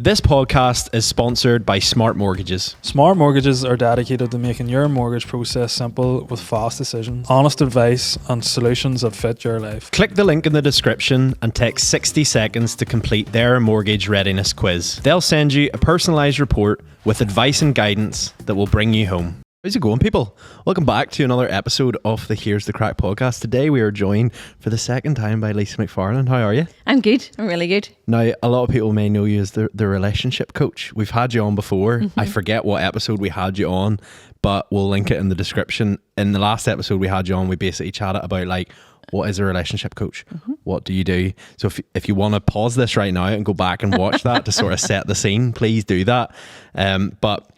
This podcast is sponsored by Smart Mortgages. Smart Mortgages are dedicated to making your mortgage process simple with fast decisions, honest advice, and solutions that fit your life. Click the link in the description and take 60 seconds to complete their mortgage readiness quiz. They'll send you a personalised report with advice and guidance that will bring you home. How's it going, people? Welcome back to another episode of the Here's the Crack podcast. Today we are joined for the second time by Lisa McFarland. How are you? I'm good. I'm really good. Now, a lot of people may know you as the relationship coach. We've had you on before. Mm-hmm. I forget what episode we had you on, but we'll link it in the description. In the last episode we had you on, we basically chatted about like, what is a relationship coach? Mm-hmm. What do you do? So if you want to pause this right now and go back and watch that to sort of set the scene, please do that. But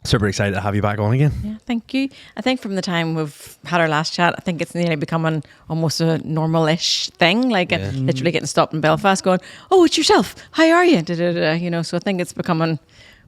super excited to have you back on again. Yeah, thank you. I think from the time we've had our last chat, I think it's nearly becoming almost a normal-ish thing, like literally getting stopped in Belfast going, oh, it's yourself. How are you? You know, so I think it's becoming,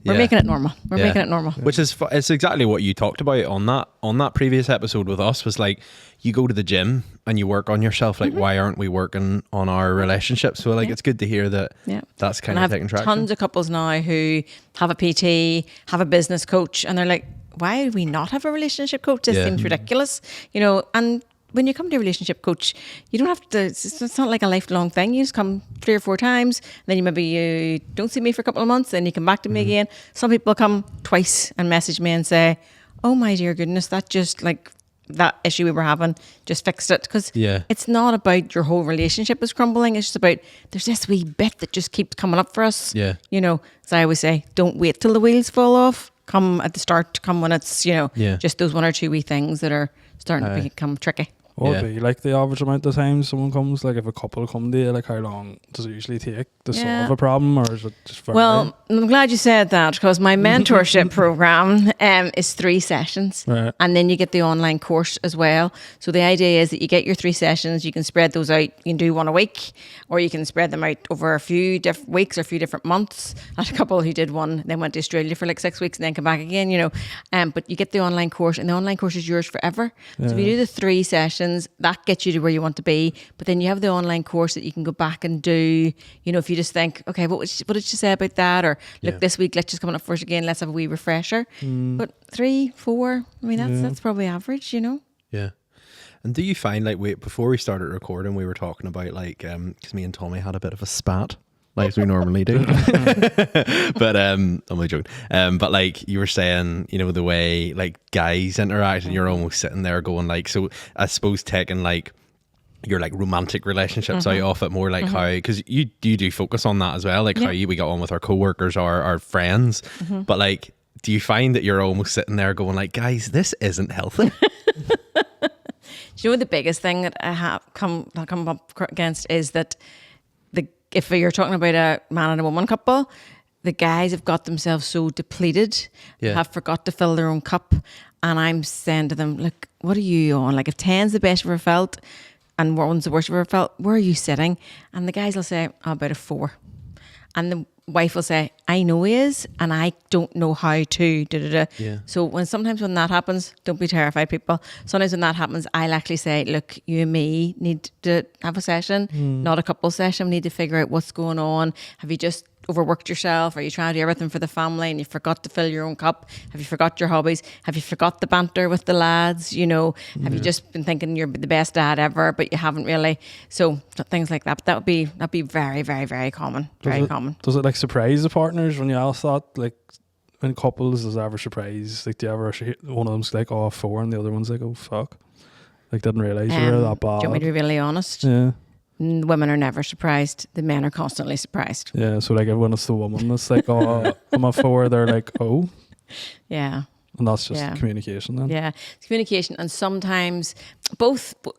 we're making it normal. We're making it normal. Which is, it's exactly what you talked about on that previous episode with us, was like, you go to the gym and you work on yourself. Like, why aren't we working on our relationship? So like, it's good to hear that that's kind of taking traction. I have tons of couples now who have a PT, have a business coach, and they're like, why do we not have a relationship coach? This seems ridiculous, you know. And when you come to a relationship coach, you don't have to, it's not like a lifelong thing. You just come 3 or 4 times, then maybe you don't see me for a couple of months, then you come back to me again. Some people come twice and message me and say, oh my dear goodness, that just like, that issue we were having just fixed it. Because it's not about your whole relationship is crumbling. It's just about there's this wee bit that just keeps coming up for us. You know, as I always say, don't wait till the wheels fall off. Come at the start. Come when it's, you know, just those 1 or 2 wee things that are starting to become tricky. What would be like the average amount of time someone comes? Like if a couple come to you, like how long does it usually take to solve a problem, or is it just very... Well, I'm glad you said that, because my mentorship program is 3 sessions, and then you get the online course as well. So the idea is that you get your 3 sessions, you can spread those out. You can do 1 a week, or you can spread them out over a few different weeks or a few different months. I had a couple who did 1, then went to Australia for like 6 weeks and then come back again, you know. But you get the online course, and the online course is yours forever. So if you do the 3 sessions, that gets you to where you want to be. But then you have the online course that you can go back and do. You know, if you just think, okay, what did she say about that? Or look, this week lecture's coming up for us again, let's have a wee refresher. But 3, 4, I mean, that's probably average, you know. Yeah. And do you find, like, before we started recording, we were talking about, like, because me and Tommy had a bit of a spat, like as we normally do. But I'm only joking. But like you were saying, you know, the way like guys interact, and you're almost sitting there going like, so I suppose taking like your like romantic relationships out off it more, like how, because you do focus on that as well, like how we got on with our coworkers or our friends. But like, do you find that you're almost sitting there going like, guys, this isn't healthy? Do you know the biggest thing that I have come up against is that if you're talking about a man and a woman couple, the guys have got themselves so depleted, have forgot to fill their own cup. And I'm saying to them, look, what are you on? Like if 10's the best you've ever felt and 1's the worst you've ever felt, where are you sitting? And the guys will say, oh, about a 4. And the wife will say, I know he is, and I don't know how to. So sometimes when that happens, don't be terrified, people. Sometimes when that happens, I'll actually say, look, you and me need to have a session, not a couple session. We need to figure out what's going on. Have you just overworked yourself? Are you trying to do everything for the family and you forgot to fill your own cup? Have you forgot your hobbies? Have you forgot the banter with the lads? You know, have you just been thinking you're the best dad ever, but you haven't really? So things like that. But that'd be very, very, very common. Common. Does it like surprise the partners when you ask that? Like in couples, does it ever surprise? Like do you ever actually, one of them's like, oh, 4, and the other one's like, oh, fuck. Like didn't realise you were that bad. Do you want me to be really honest? Yeah. Women are never surprised. The men are constantly surprised. Yeah, so like when it's the woman that's like, oh, I'm a 4, they're like, oh. Yeah. And that's just communication then. Yeah, it's communication. And sometimes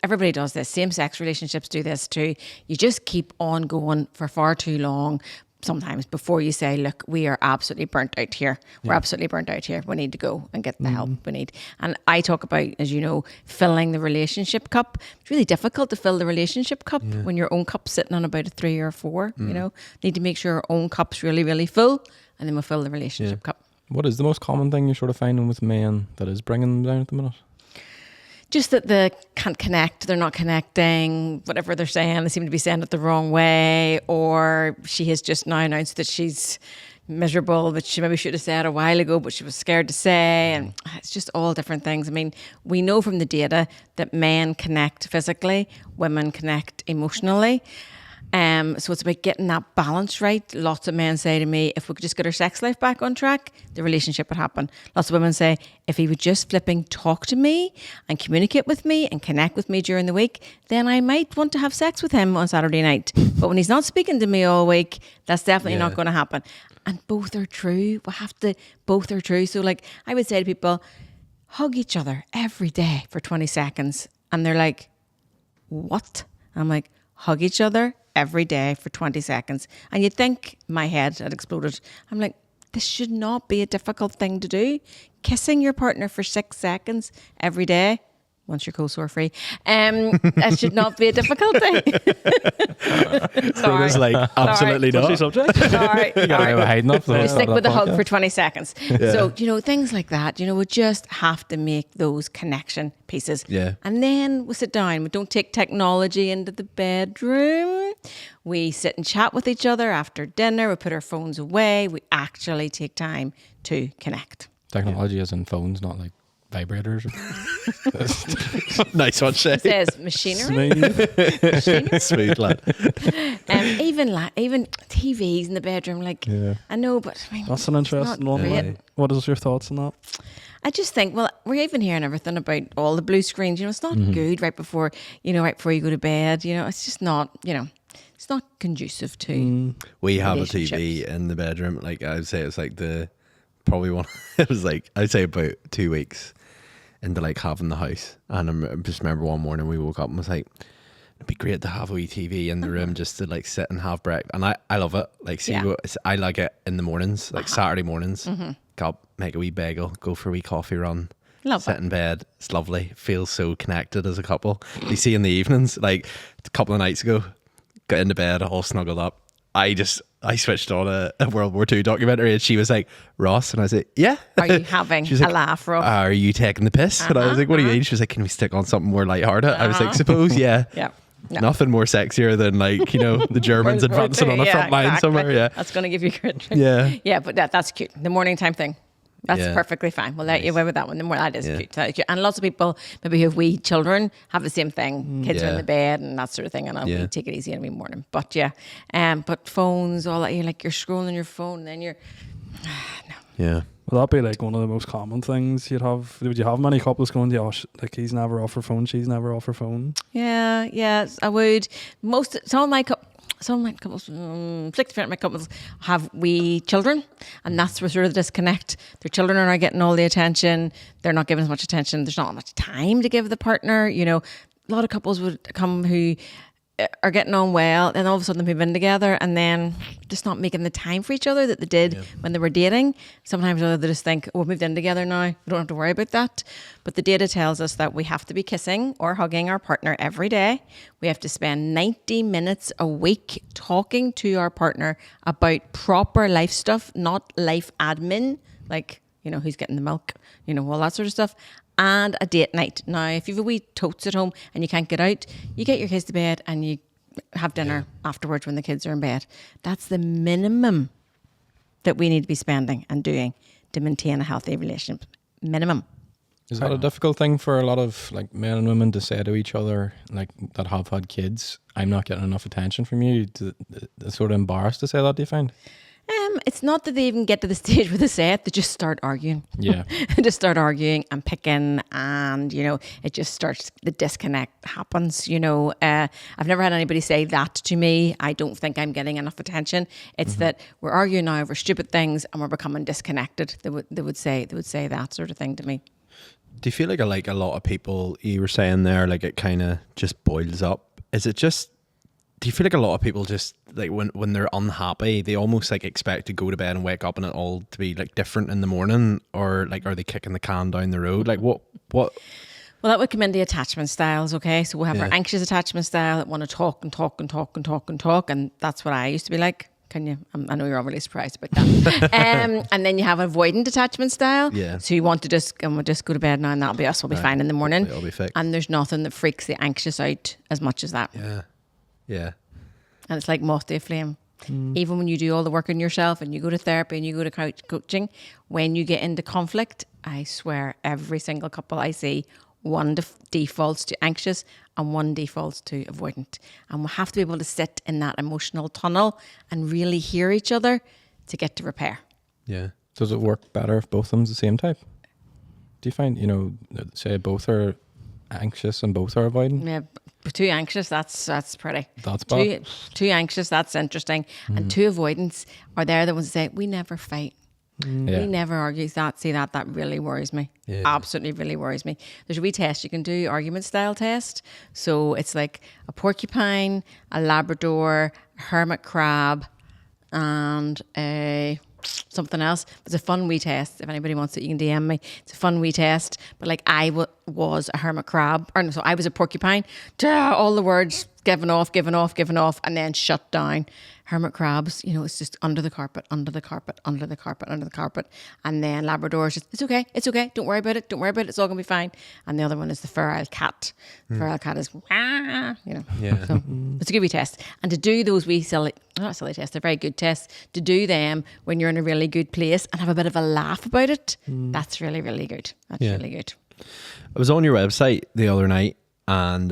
everybody does this. Same-sex relationships do this too. You just keep on going for far too long sometimes before you say, look, we are absolutely burnt out here. We're absolutely burnt out here. We need to go and get the help we need. And I talk about, as you know, filling the relationship cup. It's really difficult to fill the relationship cup when your own cup's sitting on about a 3 or 4, you know. Need to make sure our own cup's really, really full, and then we'll fill the relationship cup. What is the most common thing you're sort of finding with men that is bringing them down at the minute? Just that they can't connect, they're not connecting, whatever they're saying, they seem to be saying it the wrong way, or she has just now announced that she's miserable, which she maybe should have said a while ago, but she was scared to say. And it's just all different things. I mean, we know from the data that men connect physically, women connect emotionally. So it's about getting that balance right. Lots of men say to me, if we could just get our sex life back on track, the relationship would happen. Lots of women say, if he would just flipping talk to me and communicate with me and connect with me during the week, then I might want to have sex with him on Saturday night. But when he's not speaking to me all week, that's definitely not going to happen. And both are true. Both are true. So like I would say to people, hug each other every day for 20 seconds. And they're like, what? I'm like, hug each other every day for 20 seconds. And you'd think my head had exploded. I'm like, this should not be a difficult thing to do. Kissing your partner for 6 seconds every day, once you're co-sore free, that should not be a difficult thing. Rhoda's like, absolutely Touchy not. subject. Sorry. hiding up. You stick with the hug for 20 seconds. So, things like that, we just have to make those connection pieces. Yeah. And then we sit down. We don't take technology into the bedroom. We sit and chat with each other after dinner. We put our phones away. We actually take time to connect. Technology is in phones, not like vibrators. Nice one, Shay. It says machinery. Sweet lad. Even TVs in the bedroom. I know, but I mean, That's an interesting not one. great. What is your thoughts on that? I just think, well, we're even hearing everything about all the blue screens. It's not good right before you go to bed. It's just not, it's not conducive to. We have a relationships. TV in the bedroom. Like I would say, it's like probably one. It was like I'd say about 2 weeks into like having the house, and I just remember one morning we woke up and was like, it'd be great to have a wee TV in the room just to like sit and have breakfast. And I love it. Like, I like it in the mornings, like Saturday mornings. Get up, make a wee bagel, go for a wee coffee run. Sit in bed. It's lovely. Feels so connected as a couple. You see in the evenings, like a couple of nights ago, got into bed all snuggled up. I switched on a World War II documentary and she was like, Ross, and I was like, yeah. Are you having a laugh, Ross? Are you taking the piss? And I was like, what do you mean? She was like, can we stick on something more lighthearted? I was like, suppose, yeah. Yeah. No. Nothing more sexier than like, the Germans advancing on a front line somewhere. Yeah. That's going to give you credit. Yeah. Yeah, but that's cute. The morning time thing. That's perfectly fine. We'll let you away with that one. That is cute. That is cute. And lots of people, maybe who have wee children, have the same thing. Kids are in the bed and that sort of thing. And we take it easy every morning. But but phones, all that, you're scrolling your phone, and then you're, no. Yeah. Would that be like one of the most common things you'd have? Would you have many couples going, like he's never off her phone, she's never off her phone? Yeah, yes, I would. Some of my couples, 60% of my couples have wee children, and that's where sort of the disconnect. Their children are not getting all the attention. They're not giving as much attention. There's not much time to give the partner. A lot of couples would come who are getting on well, and all of a sudden they move in together, and then just not making the time for each other that they did when they were dating. Sometimes they just think, oh, we've moved in together now, we don't have to worry about that. But the data tells us that we have to be kissing or hugging our partner every day. We have to spend 90 minutes a week talking to our partner about proper life stuff, not life admin, like, who's getting the milk, all that sort of stuff. And a date night. Now, if you've a wee totes at home and you can't get out, you get your kids to bed and you have dinner afterwards when the kids are in bed. That's the minimum that we need to be spending and doing to maintain a healthy relationship. Minimum. Is that a difficult thing for a lot of like men and women to say to each other, like that have had kids? I'm not getting enough attention from you. They're sort of embarrassed to say that, do you find? It's not that they even get to the stage where they say it, they just start arguing. Yeah. They just start arguing and picking, and, it just starts, the disconnect happens, I've never had anybody say that to me. I don't think I'm getting enough attention. It's that we're arguing now over stupid things and we're becoming disconnected. They would say that sort of thing to me. Do you feel like a lot of people, you were saying there, like it kind of just boils up? Do you feel like a lot of people just like when they're unhappy, they almost like expect to go to bed and wake up and it all to be like different in the morning, or like are they kicking the can down the road? Like what? Well, that would come into attachment styles, okay? So we have our anxious attachment style that want to talk and talk and talk and talk and talk, and that's what I used to be like. Can you? I know you're all really surprised about that. And then you have avoidant attachment style. Yeah. So you want to we'll just go to bed now and that'll be us. We'll be fine in the morning. It'll be fixed. And there's nothing that freaks the anxious out as much as that. Yeah. And it's like moth to a flame. Even when you do all the work on yourself and you go to therapy and you go to coaching, when you get into conflict, I swear every single couple I see, one defaults to anxious and one defaults to avoidant. And we have to be able to sit in that emotional tunnel and really hear each other to get to repair. Yeah. Does it work better if both of them's the same type? Do you find, say both are anxious and both are avoidant? Yeah, too anxious, that's pretty. That's bad. Too anxious, that's interesting. And too avoidance are there the ones that say, we never fight. Yeah. We never argue. That really worries me. Yeah. Absolutely really worries me. There's a wee test you can do, argument style test. So it's like a porcupine, a Labrador, a hermit crab, and a something else. It's a fun wee test. If anybody wants it, you can DM me. It's a fun wee test. But like I was a hermit crab, or no, so I was a porcupine. All the words given off, and then shut down. Hermit crabs, it's just under the carpet. And then Labrador is just, it's okay. Don't worry about it. It's all going to be fine. And the other one is the feral cat. Feral cat is, Yeah. So it's a good wee test. And to do those wee not silly tests, they're very good tests. To do them when you're in a really good place and have a bit of a laugh about it, that's really, really good. That's really good. I was on your website the other night, and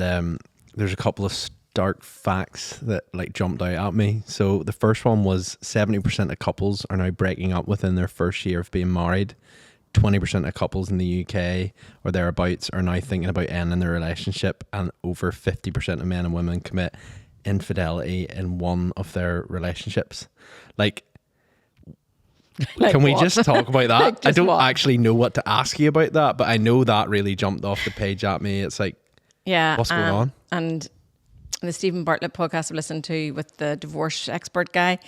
there's a couple of stark facts that like jumped out at me. So the first one was 70% of couples are now breaking up within their first year of being married. 20% of couples in the UK or thereabouts are now thinking about ending their relationship, and over 50% of men and women commit infidelity in one of their relationships. Like can we just talk about that? I don't actually know what to ask you about that, but I know that really jumped off the page at me. It's like, what's going on? And the Stephen Bartlett podcast I've listened to with the divorce expert guy,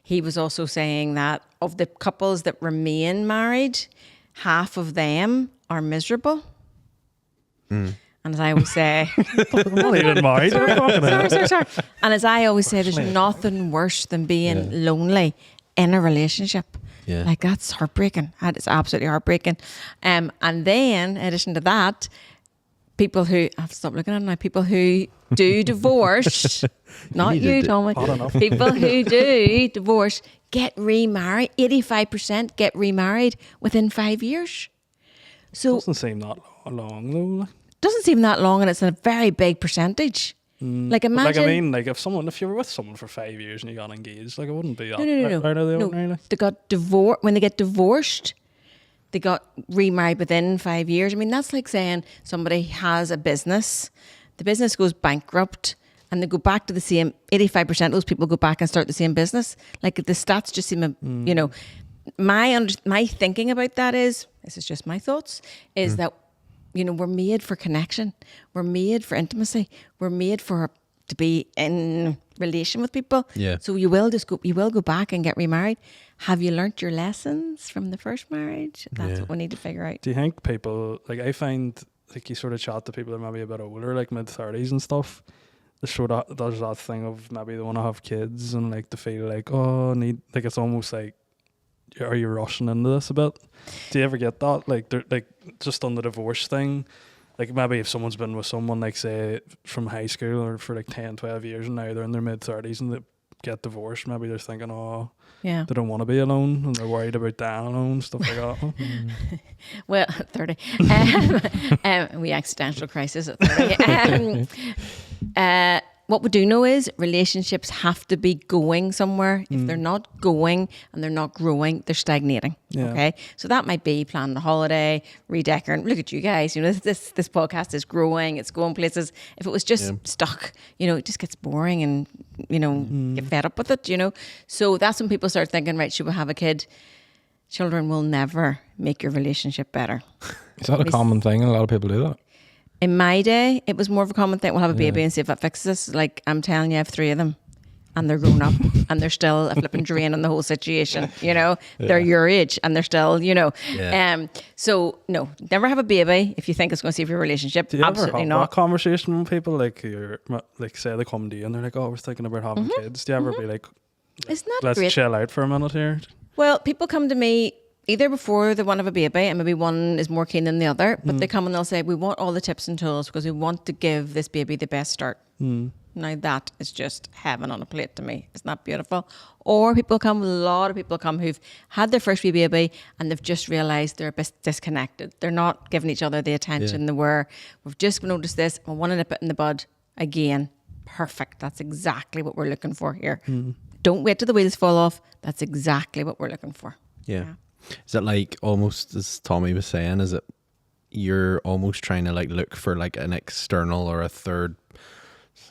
he was also saying that of the couples that remain married, half of them are miserable. And as I always say, I'm not even married. sorry. And as I always say, there's nothing worse than being lonely in a relationship. Yeah. Like that's heartbreaking. That is absolutely heartbreaking. And then in addition to that, people who, I have to stop looking at it now, people who do divorce, not you, Tommy, people who do divorce get remarried, 85% get remarried within 5 years. So Doesn't seem that long though. doesn't seem that long, and it's a very big percentage. Like imagine, If you were with someone for 5 years and you got engaged, like it wouldn't be that. no. They got divorced. When they get divorced, they got remarried within 5 years. I mean, that's like saying somebody has a business, the business goes bankrupt, and they go back to the same. 85% of those people go back and start the same business. Like the stats just seem, my thinking about that is, this is just my thoughts, is that we're made for connection, we're made for intimacy, we're made to be in relation with people. Yeah. So you will go back and get remarried. Have you learnt your lessons from the first marriage? That's what we need to figure out. Do you think people, like I find, like you sort of chat to people that are maybe a bit older, like mid-30s and stuff, there's that thing of maybe they want to have kids and like they feel like, it's almost like, are you rushing into this a bit? Do you ever get that? Like, just on the divorce thing, like maybe if someone's been with someone, like say from high school or for like 10, 12 years and now they're in their mid-30s and they get divorced, maybe they're thinking, they don't want to be alone and they're worried about dying alone, stuff like that. Well, 30. We existential crisis at 30. What we do know is relationships have to be going somewhere. If they're not going and they're not growing, they're stagnating. Yeah. Okay, so that might be planning a holiday, redecorating. Look at you guys. This podcast is growing. It's going places. If it was just stuck, it just gets boring and get fed up with it. So that's when people start thinking, right, should we have a kid? Children will never make your relationship better. Is that a common thing? A lot of people do that. In my day, it was more of a common thing. We'll have a baby and see if that fixes us. Like, I'm telling you, I have 3 of them. And they're grown up. And they're still a flipping drain on the whole situation. They're your age. And they're still, So, no, never have a baby if you think it's going to save your relationship. Do you Absolutely ever have not. that conversation with people? Like, say they come to you and they're like, we're thinking about having kids. Do you ever be like, Isn't that let's great? chill out for a minute here? Well, people come to me either before they want to have a baby, and maybe one is more keen than the other, but they come and they'll say, we want all the tips and tools because we want to give this baby the best start. Now that is just heaven on a plate to me. Isn't that beautiful? Or a lot of people come who've had their first wee baby and they've just realised they're a bit disconnected. They're not giving each other the attention they were. We've just noticed this. We want to nip it in the bud again. Perfect. That's exactly what we're looking for here. Don't wait till the wheels fall off. That's exactly what we're looking for. Yeah. Is it like almost, as Tommy was saying, is it you're almost trying to like look for like an external or a third,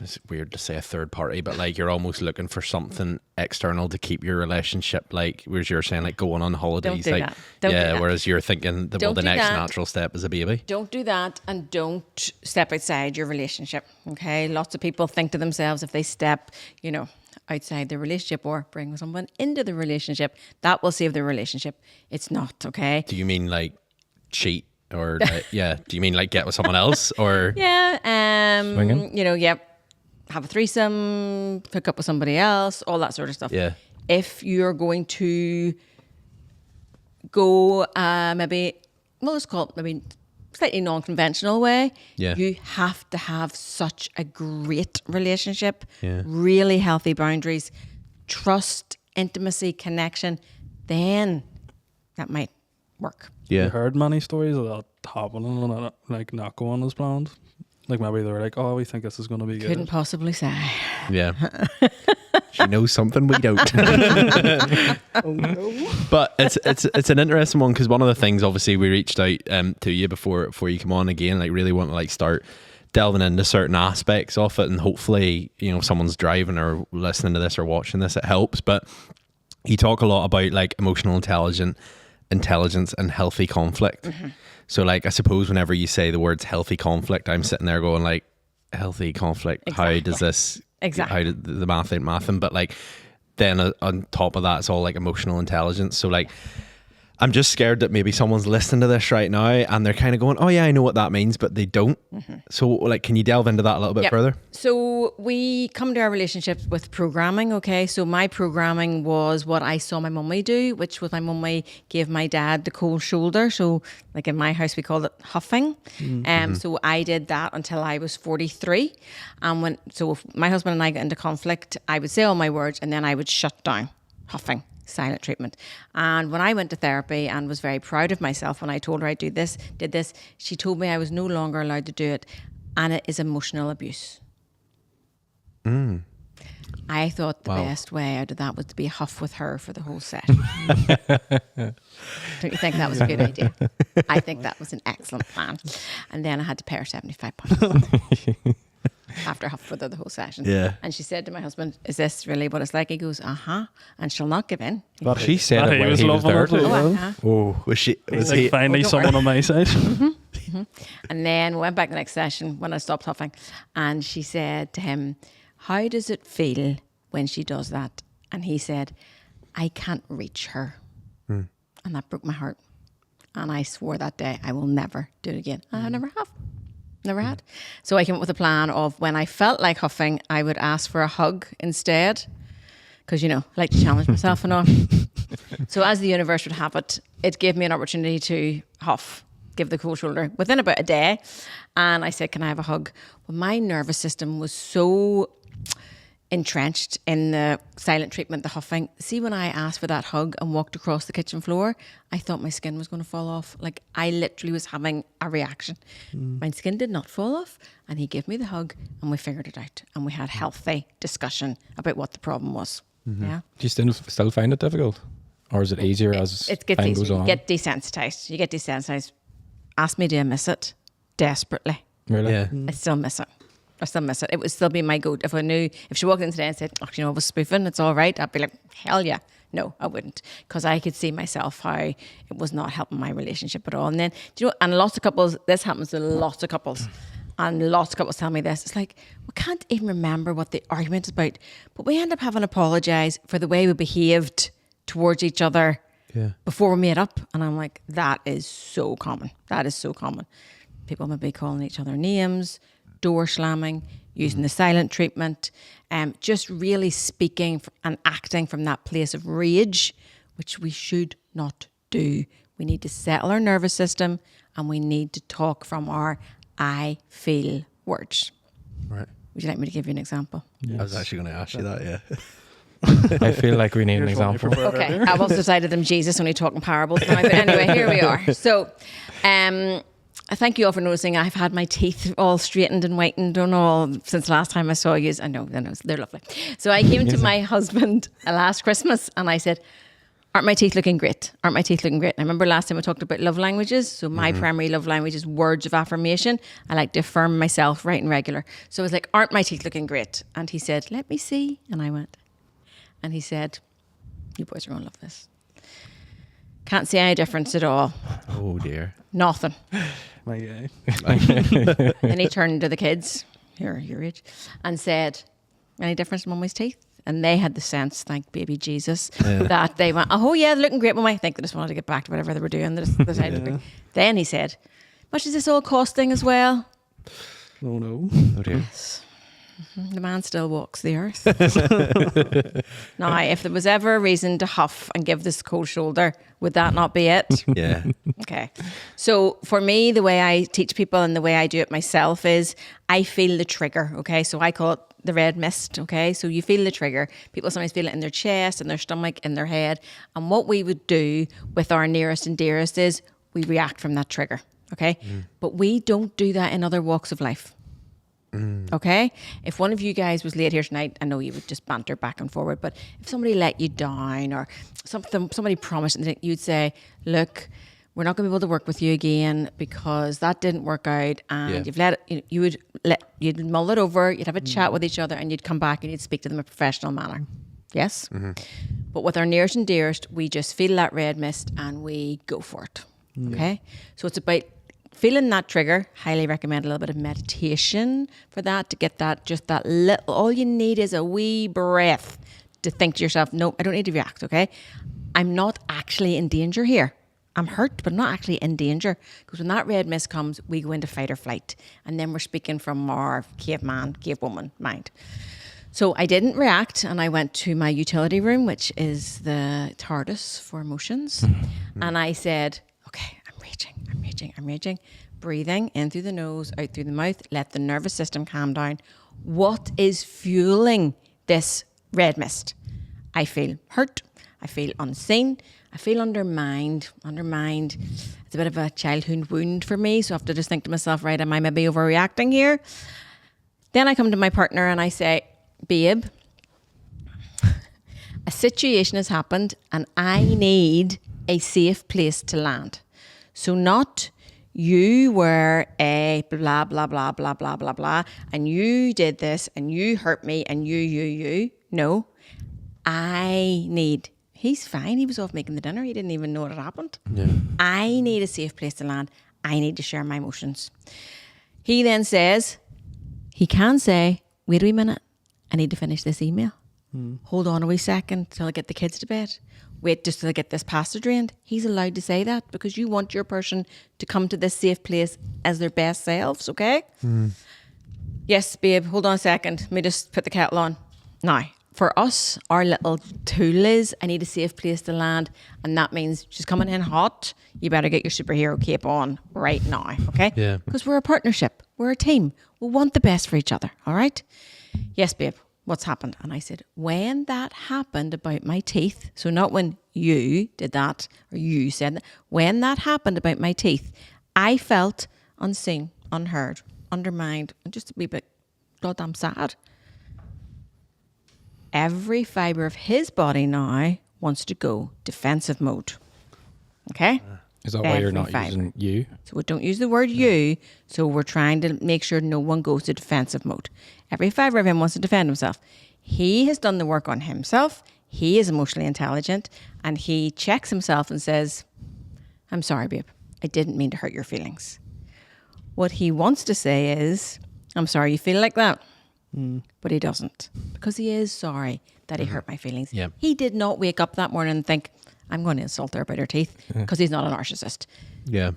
it's weird to say a third party, but like you're almost looking for something external to keep your relationship, like whereas you're saying like going on holidays, Don't do like that. Don't do that. whereas you're thinking the Don't do next that. natural step is a baby. Don't do that, and don't step outside your relationship. Okay, lots of people think to themselves, if they step, outside the relationship or bring someone into the relationship, that will save the relationship. It's not. Okay. Do you mean like cheat or do you mean like get with someone else or Yeah. Swinging? Have a threesome, hook up with somebody else, all that sort of stuff. Yeah. If you're going to go let's call it maybe slightly non-conventional way, Yeah. you have to have such a great relationship, Yeah. really healthy boundaries, trust, intimacy, connection, then that might work. You Yeah. heard many stories of that happening and it, like not going as planned. Like maybe they were like, "Oh, we think this is going to be good." Couldn't possibly say. Yeah. She knows something we don't. But it's an interesting one because one of the things, obviously, we reached out to you before you come on again, like really want to like start delving into certain aspects of it, and hopefully, someone's driving or listening to this or watching this, it helps. But you talk a lot about like emotional intelligence and healthy conflict. Mm-hmm. So like, I suppose whenever you say the words healthy conflict, I'm sitting there going like, healthy conflict, how Exactly. does this, Exactly. how did the math ain't mathing, but like, then on top of that, it's all like emotional intelligence. So like, I'm just scared that maybe someone's listening to this right now and they're kind of going, oh yeah, I know what that means, but they don't. So like, can you delve into that a little bit Yep. further? So we come to our relationship with programming, okay? So my programming was what I saw my mummy do, which was my mummy gave my dad the cold shoulder. So like in my house, we called it huffing. So I did that until I was 43. And if my husband and I got into conflict, I would say all my words and then I would shut down, huffing. Silent treatment. And when I went to therapy and was very proud of myself when I told her I did this, she told me I was no longer allowed to do it, and it is emotional abuse. I thought the best way out of that was to be a huff with her for the whole session. Don't you think that was a good idea? I think that was an excellent plan. And then I had to pay her £75. After huff with her the whole session. Yeah. And she said to my husband, is this really what it's like? He goes, and she'll not give in. But She said but it when he was loving there it too. as Oh, well. uh-huh. Oh, was Like he? finally don't someone worry. on my side. And then we went back the next session when I stopped huffing. And she said to him, how does it feel when she does that? And he said, I can't reach her. And that broke my heart. And I swore that day I will never do it again. And I never have. Never had. So I came up with a plan of when I felt like huffing, I would ask for a hug instead. Because, I like to challenge myself and all. So as the universe would have it, it gave me an opportunity to huff, give the cold shoulder within about a day. And I said, can I have a hug? Well, my nervous system was so entrenched in the silent treatment, the huffing. See, when I asked for that hug and walked across the kitchen floor, I thought my skin was going to fall off. Like I literally was having a reaction. My skin did not fall off, and he gave me the hug and we figured it out. And we had healthy discussion about what the problem was. Yeah. Do you still find it difficult? Or is it easier as It gets time easier. goes You on? get desensitized. Ask me, do I miss it? Desperately. Really? Yeah. I still miss it. It would still be my go. If she walked in today and said, I was spoofing, it's all right, I'd be like, hell yeah. No, I wouldn't. Because I could see myself how it was not helping my relationship at all. And then, and lots of couples, this happens to lots of couples. And lots of couples tell me this. It's like, we can't even remember what the argument is about. But we end up having to apologise for the way we behaved towards each other before we made up. And I'm like, that is so common. That is so common. People maybe calling each other names, door slamming, using the silent treatment, just really speaking and acting from that place of rage, which we should not do. We need to settle our nervous system and we need to talk from our I feel words. Right. Would you like me to give you an example? I was actually going to ask you that, yeah. I feel like we need an Here's one I example. prepared Okay, earlier. I've also decided I'm Jesus, only talking parables now. But anyway, here we are. So, I thank you all for noticing I've had my teeth all straightened and whitened and all since last time I saw you. I know, they're lovely. So I came to my husband last Christmas and I said, aren't my teeth looking great? Aren't my teeth looking great? And I remember last time I talked about love languages. So my primary love language is words of affirmation. I like to affirm myself right and regular. So I was like, aren't my teeth looking great? And he said, let me see. And I went, and he said, you boys are going to love this. Can't see any difference at all. Oh, dear. Nothing. My guy. Then he turned to the kids, here, your age, and said, any difference in Mummy's teeth? And they had the sense, thank baby Jesus, that they went, oh yeah, they're looking great, Mummy. I think they just wanted to get back to whatever they were doing. Then he said, much is this all costing as well? Oh no. Oh, dear. The man still walks the earth. Now, if there was ever a reason to huff and give this cold shoulder, would that not be it? Yeah. Okay. So for me, the way I teach people and the way I do it myself is I feel the trigger. Okay. So I call it the red mist. Okay. So you feel the trigger. People sometimes feel it in their chest, in their stomach, in their head. And what we would do with our nearest and dearest is we react from that trigger. Okay. But we don't do that in other walks of life. Okay, if one of you guys was late here tonight, I know you would just banter back and forward, but if somebody let you down or somebody promised, you'd say, look, we're not going to be able to work with you again because that didn't work out, and you'd mull it over, you'd have a chat with each other, and you'd come back and you'd speak to them in a professional manner. Yes? But with our nearest and dearest, we just feel that red mist and we go for it. Okay, so it's about feeling that trigger. Highly recommend a little bit of meditation for that, to get that, just that little, all you need is a wee breath to think to yourself, no, I don't need to react, okay? I'm not actually in danger here. I'm hurt, but I'm not actually in danger. Because when that red mist comes, we go into fight or flight. And then we're speaking from our caveman, cavewoman mind. So I didn't react, and I went to my utility room, which is the TARDIS for emotions. And I said, okay, I'm raging. Breathing in through the nose, out through the mouth. Let the nervous system calm down. What is fueling this red mist? I feel hurt. I feel unseen. I feel undermined. It's a bit of a childhood wound for me. So I have to just think to myself, right, am I maybe overreacting here? Then I come to my partner and I say, babe, a situation has happened and I need a safe place to land. So not you were a blah, blah, blah, blah, blah, blah, blah, and you did this and you hurt me and you. No, he's fine. He was off making the dinner. He didn't even know what had happened. Yeah. I need a safe place to land. I need to share my emotions. He then says, he can say, wait a wee minute, I need to finish this email. Hold on a wee second till I get the kids to bed. Wait just till I get this pasta drained. He's allowed to say that because you want your person to come to this safe place as their best selves, okay? Yes, babe, hold on a second. Let me just put the kettle on. Now, for us, our little tool is, I need a safe place to land, and that means she's coming in hot. You better get your superhero cape on right now, okay? Yeah. Because we're a partnership. We're a team. We want the best for each other, all right? Yes, babe, what's happened? And I said, when that happened about my teeth, so not when you did that or you said that, when that happened about my teeth, I felt unseen, unheard, undermined, and just a wee bit goddamn sad. Every fibre of his body now wants to go defensive mode. Okay? Is that why you're Every not fibre. using you? So we don't use the word you, so we're trying to make sure no one goes to defensive mode. Every fibre of him wants to defend himself. He has done the work on himself. He is emotionally intelligent, and he checks himself and says, I'm sorry, babe. I didn't mean to hurt your feelings. What he wants to say is, I'm sorry you feel like that. But he doesn't, because he is sorry that he hurt my feelings. Yeah. He did not wake up that morning and think, I'm going to insult her about her teeth, because he's not a narcissist. Yeah.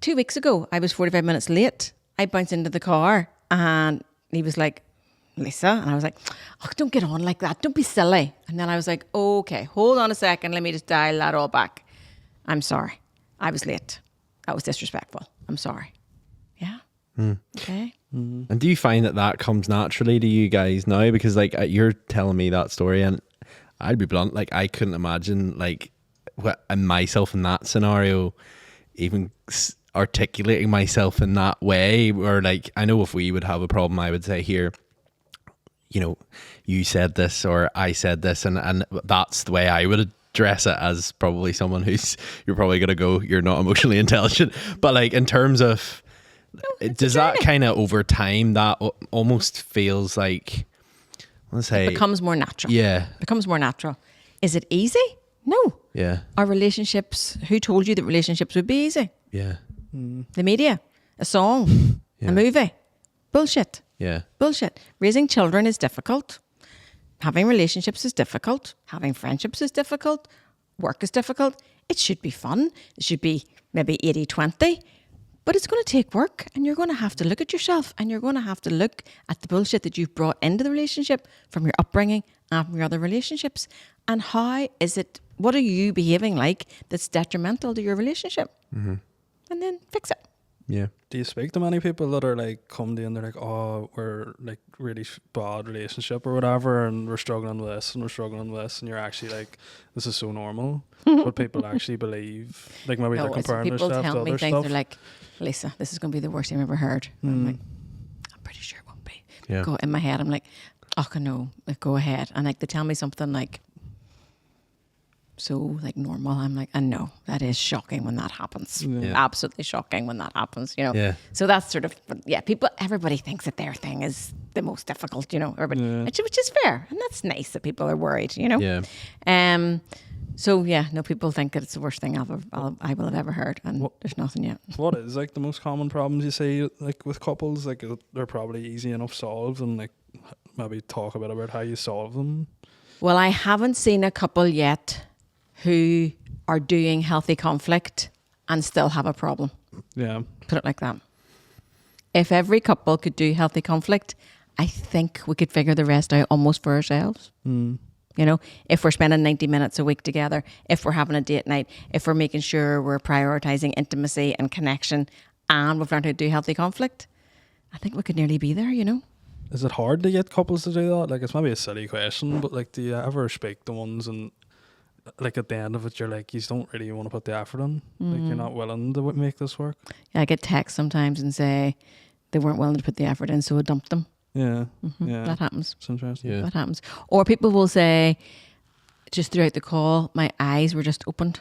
2 weeks ago, I was 45 minutes late. I bounced into the car and he was like, Lisa, and I was like, oh, don't get on like that. Don't be silly. And then I was like, okay, hold on a second. Let me just dial that all back. I'm sorry. I was late. That was disrespectful. I'm sorry. Yeah. Okay. And do you find that comes naturally to you guys now? Because like you're telling me that story, and I'd be blunt, like I couldn't imagine like myself in that scenario, even articulating myself in that way. Or like, I know if we would have a problem, I would say, here, you know, you said this or I said this, and that's the way I would address it, as probably someone who's, you're probably gonna go, you're not emotionally intelligent. But like in terms of, does that kind of over time, that almost feels like, let's say, it becomes more natural. Yeah. Becomes more natural. Is it easy? No. Yeah. Are relationships, who told you that relationships would be easy? Yeah. The media, a song, Yeah. a movie. Bullshit. Yeah. Bullshit. Raising children is difficult. Having relationships is difficult. Having friendships is difficult. Work is difficult. It should be fun. It should be maybe 80-20. But it's going to take work, and you're going to have to look at yourself, and you're going to have to look at the bullshit that you've brought into the relationship from your upbringing and from your other relationships. And how is it, what are you behaving like that's detrimental to your relationship? Mm-hmm. And then fix it. Yeah. Do you speak to many people that are like come to you and they're like, oh, we're like really bad relationship or whatever, and we're struggling with this and we're struggling with this, and you're actually like, this is so normal. What people actually believe, like maybe they're comparing people themselves tell to me other things. stuff. They're like, Lisa, this is going to be the worst thing I've ever heard. I'm like, I'm pretty sure it won't be. Yeah. Go in my head, I'm like, oh no, like, go ahead. And like they tell me something like so like normal. I'm like, I know that is shocking when that happens. Yeah. Absolutely shocking when that happens. You know. Yeah. So that's sort of, yeah. Everybody thinks that their thing is the most difficult. You know, which is fair, and that's nice that people are worried. You know. Yeah. So yeah, no, people think that it's the worst thing I will have ever heard, and there's nothing yet. What is like the most common problems you see like with couples? Like they're probably easy enough solved, and like maybe talk a bit about how you solve them. Well, I haven't seen a couple yet who are doing healthy conflict and still have a problem. Yeah. Put it like that. If every couple could do healthy conflict, I think we could figure the rest out almost for ourselves. You know, if we're spending 90 minutes a week together, if we're having a date night, if we're making sure we're prioritizing intimacy and connection, and we've learned how to do healthy conflict, I think we could nearly be there, you know. Is it hard to get couples to do that? Like, it's maybe a silly question, but like, do you ever speak to ones and like at the end of it, you're like, you don't really want to put the effort in? Like, you're not willing to make this work? Yeah, I get texts sometimes and say they weren't willing to put the effort in, so I dumped them. Yeah. Yeah. That happens. It's interesting. Yeah. That happens. Or people will say, just throughout the call, my eyes were just opened.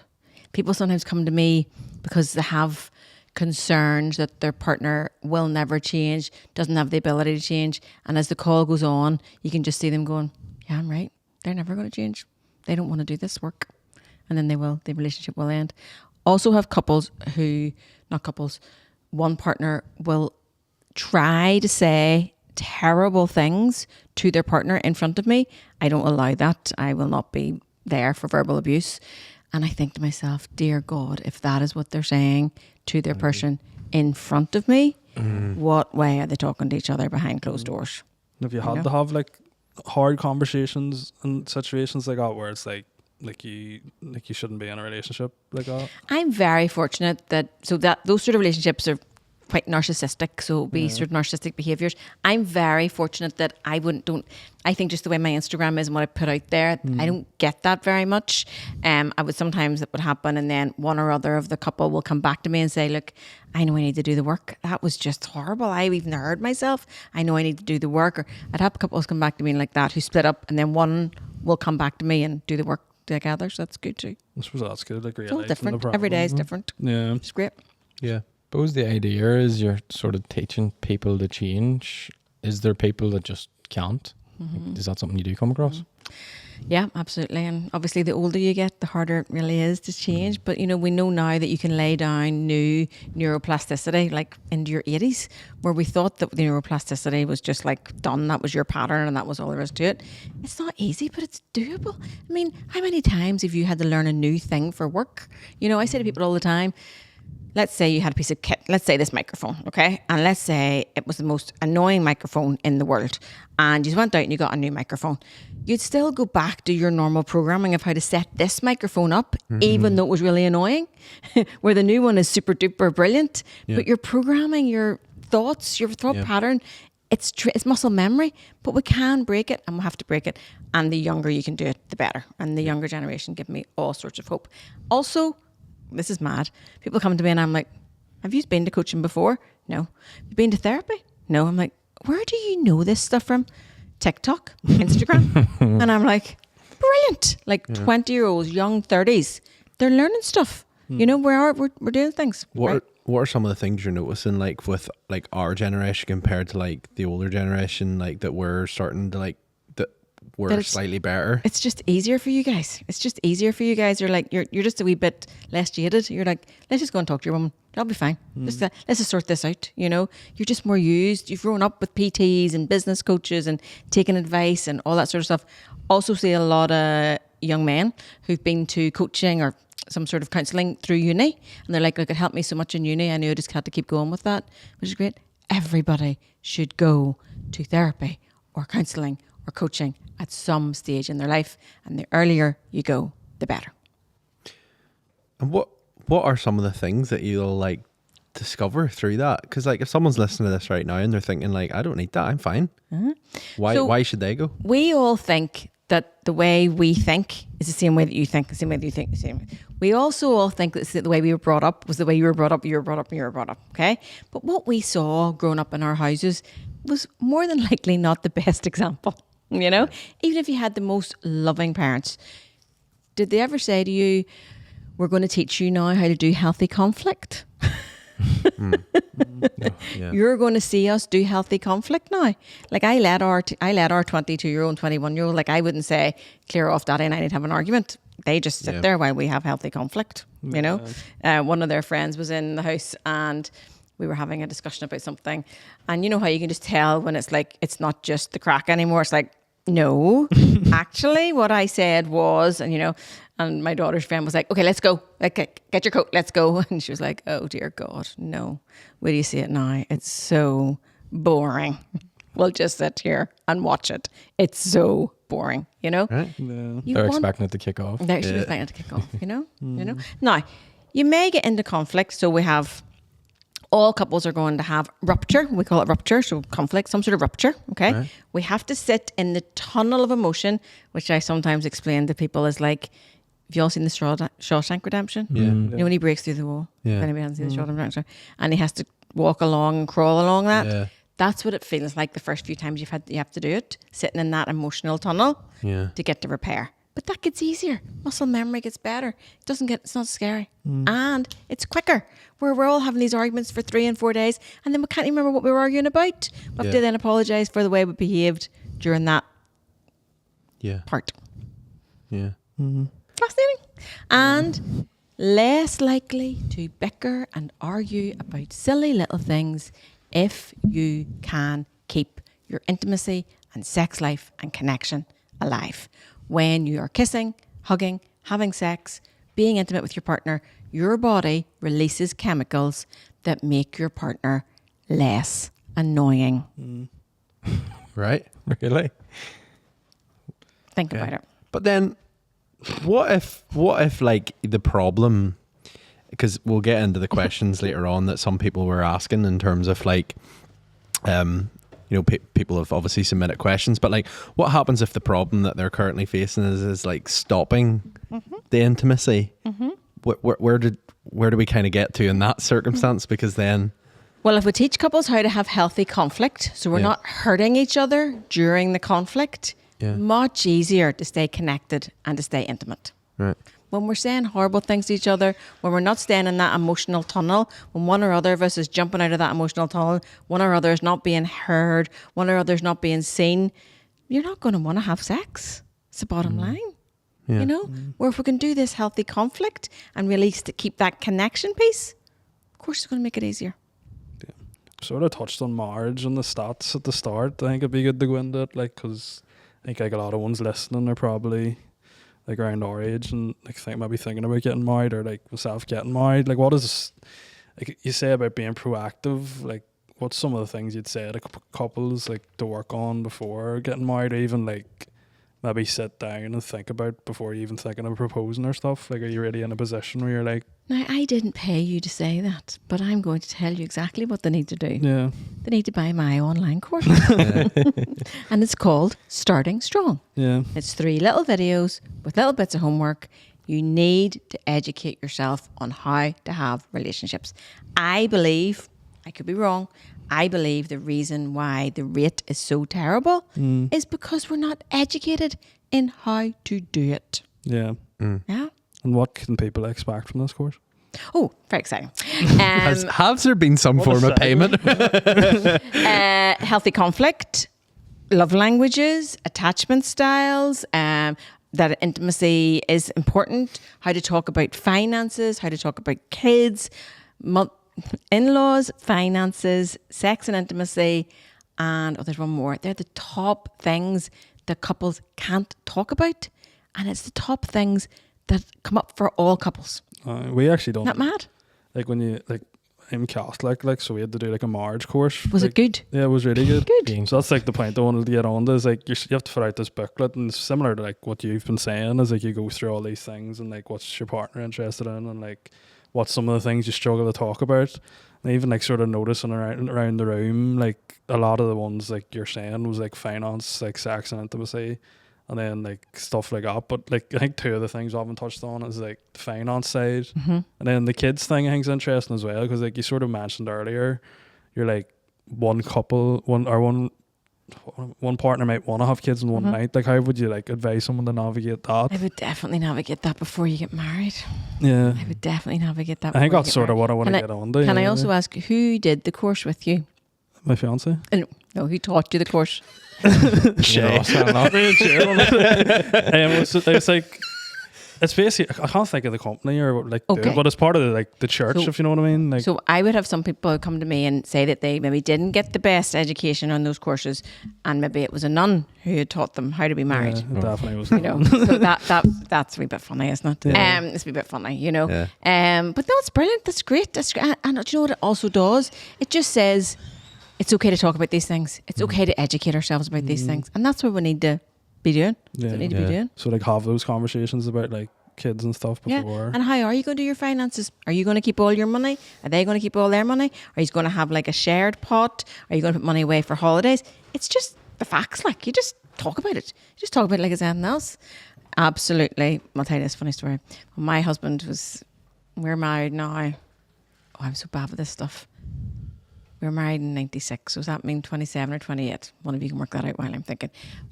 People sometimes come to me because they have concerns that their partner will never change, doesn't have the ability to change. And as the call goes on, you can just see them going, yeah, I'm right. They're never going to change. They don't want to do this work. And then the relationship will end. Also have couples one partner will try to say terrible things to their partner in front of me. I don't allow that. I will not be there for verbal abuse. And I think to myself, dear God, if that is what they're saying to their person in front of me, what way are they talking to each other behind closed doors? Have you had to have like hard conversations in situations like that where it's like you shouldn't be in a relationship like that? I'm very fortunate that those sort of relationships are quite narcissistic, so it'll be sort of narcissistic behaviours. I'm very fortunate that I think just the way my Instagram is and what I put out there, I don't get that very much. Sometimes it would happen, and then one or other of the couple will come back to me and say, look, I know I need to do the work. That was just horrible. I even heard myself. I know I need to do the work. Or I'd have couples come back to me like that who split up, and then one will come back to me and do the work together. So that's good too. I suppose that's good. Like, It's all different. Every day is different. Yeah. It's great. Yeah. I suppose the idea is you're sort of teaching people to change. Is there people that just can't? Like, is that something you do come across? Yeah, absolutely. And obviously the older you get, the harder it really is to change. But, you know, we know now that you can lay down new neuroplasticity like into your 80s, where we thought that the neuroplasticity was just like done. That was your pattern and that was all there is to it. It's not easy, but it's doable. I mean, how many times have you had to learn a new thing for work? You know, I say to people all the time, let's say you had a piece of kit, let's say this microphone, okay? And let's say it was the most annoying microphone in the world, and you went out and you got a new microphone. You'd still go back to your normal programming of how to set this microphone up, even though it was really annoying, where the new one is super duper brilliant. Yeah. But your programming, your thoughts, your thought pattern. It's muscle memory, but we can break it, and we have to break it. And the younger you can do it, the better. And the younger generation give me all sorts of hope. Also, this is mad. People come to me and I'm like, have you been to coaching before? No. Have you been to therapy? No. I'm like, where do you know this stuff from? TikTok, Instagram. And I'm like, brilliant. Like 20-year-olds, young 30s, they're learning stuff. You know, we're doing things. What are some of the things you're noticing, like with like our generation compared to like the older generation, like that we're starting to like that we're slightly better? It's just easier for you guys. You're like you're just a wee bit less jaded. You're like, let's just go and talk to your woman. That'll be fine. Let's just sort this out. You know, you're just more used. You've grown up with PTs and business coaches and taking advice and all that sort of stuff. Also see a lot of young men who've been to coaching or some sort of counselling through uni, and they're like, look, it helped me so much in uni, I knew I just had to keep going with that, which is great. Everybody should go to therapy or counselling or coaching at some stage in their life, and the earlier you go, the better. And what are some of the things that you'll like discover through that? Because like if someone's listening to this right now and they're thinking like, I don't need that, I'm fine. Why should they go? We all think that the way we think is the same way that you think, the same way that you think, the same way. We also all think that the way we were brought up was the way you were brought up, you were brought up, and you were brought up, okay? But what we saw growing up in our houses was more than likely not the best example, you know? Even if you had the most loving parents, did they ever say to you, we're going to teach you now how to do healthy conflict? You're going to see us do healthy conflict now. Like I let our 22-year-old, 21-year-old, like I wouldn't say, clear off daddy and I need to have an argument. They just sit there while we have healthy conflict, you know. One of their friends was in the house and we were having a discussion about something, and you know how you can just tell when it's like, it's not just the crack anymore. It's like, no, actually what I said was, and you know, and my daughter's friend was like, okay, let's go. Okay, get your coat, let's go. And she was like, oh dear God, no. Where do you see it now? It's so boring. We'll just sit here and watch it. It's so boring, you know? Right. Yeah. They're expecting it to kick off. They're expecting it to kick off, you know? You know? Now, you may get into conflict. So we have, all couples are going to have rupture. We call it rupture. So conflict, some sort of rupture, okay? Right. We have to sit in the tunnel of emotion, which I sometimes explain to people as like, have you all seen the Shawshank Redemption? Yeah. You know when he breaks through the wall? Yeah. If anybody hasn't seen the Shawshank Redemption. And he has to walk along and crawl along that. Yeah. That's what it feels like the first few times you have to do it, sitting in that emotional tunnel to get to repair. But that gets easier. Muscle memory gets better. It's not scary. And it's quicker. Where we're all having these arguments for 3 and 4 days and then we can't even remember what we were arguing about. We have to then apologise for the way we behaved during that part. Yeah. Fascinating. And less likely to bicker and argue about silly little things if you can keep your intimacy and sex life and connection alive. When you are kissing, hugging, having sex, being intimate with your partner, your body releases chemicals that make your partner less annoying. Right. Really? Think about it. But then what if like the problem, because we'll get into the questions later on that some people were asking in terms of like, you know, people have obviously submitted questions, but like what happens if the problem that they're currently facing is like stopping the intimacy? Where do we kind of get to in that circumstance? Because then, well, if we teach couples how to have healthy conflict, so we're not hurting each other during the conflict, much easier to stay connected and to stay intimate. right. When we're saying horrible things to each other, when we're not staying in that emotional tunnel, when one or other of us is jumping out of that emotional tunnel, one or other is not being heard, one or other is not being seen, you're not going to want to have sex. It's the bottom line. Yeah. You know, where if we can do this healthy conflict and really keep that connection piece, of course it's going to make it easier. Sort of touched on marriage and the stats at the start. I think it'd be good to go into it, like, because I think like a lot of ones listening are probably like around our age and like maybe thinking about getting married, or like myself getting married. Like, what is, like you say about being proactive? Like, what's some of the things you'd say to couples like to work on before getting married, or even like maybe sit down and think about before you even thinking of proposing or stuff? Like, are you really in a position where you're like, Now, I didn't pay you to say that, but I'm going to tell you exactly what they need to do. Yeah. They need to buy my online course. And it's called Starting Strong. Yeah. It's 3 little videos with little bits of homework. You need to educate yourself on how to have relationships. I believe, I could be wrong, I believe the reason why the rate is so terrible is because we're not educated in how to do it. Yeah. Yeah. And what can people expect from this course? Oh, very exciting. Has there been some What a form of segue. payment? Healthy conflict, love languages, attachment styles, that intimacy is important, how to talk about finances, how to talk about kids, in-laws, finances, sex and intimacy, and there's one more. They're the top things that couples can't talk about, and it's the top things that come up for all couples. We actually don't. Not mad? Like when you like, I'm Catholic, like so we had to do like a marriage course. Was like, it good? Yeah, it was really good. Good. So that's like the point I wanted to get on to is like you have to fill out this booklet, and it's similar to like what you've been saying is like you go through all these things and like what's your partner interested in and like what's some of the things you struggle to talk about. And even like sort of noticing around the room, like a lot of the ones like you're saying was like finance, like sex and intimacy, and then like stuff like that. But like I think 2 of the things I haven't touched on is like the finance side, and then the kids thing I think is interesting as well because like you sort of mentioned earlier, you're like one partner might want to have kids and one might. Like how would you like advise someone to navigate that? I would definitely navigate that before you get married. Yeah, I would definitely navigate that. I think before you that's get sort of married. what I want to Can get on to. Can I yeah. also ask who did the course with you? My fiance? No, who taught you the course? Shay. It's like it's basically I can't think of the company or like do it, Okay. but it's part of the church, So- if you know what I mean. Like So I would have some people come to me and say that they maybe didn't get the best education on those courses, and maybe it was a nun who had taught them how to be married. yeah, it definitely was. You know, so that's a wee bit funny, isn't it? Yeah. It's a wee bit funny, you know. Yeah. But no, it's brilliant. That's great. That's great. And do you know what it also does? It just says it's okay to talk about these things. It's okay to educate ourselves about these things, and that's what we need to be doing. That's what we need to be Yeah. doing. So like have those conversations about like kids and stuff Yeah. before. And how are you going to do your finances? Are you going to keep all your money? Are they going to keep all their money? Are you going to have like a shared pot? Are you going to put money away for holidays? It's just the facts. Like you just talk about it. You just talk about it like it's anything else. Absolutely. I'll tell you this funny story. When my husband we're married now. Oh, I'm so bad with this stuff. We were married in 96. So does that mean 27 or 28? One of you can work that out while I'm thinking.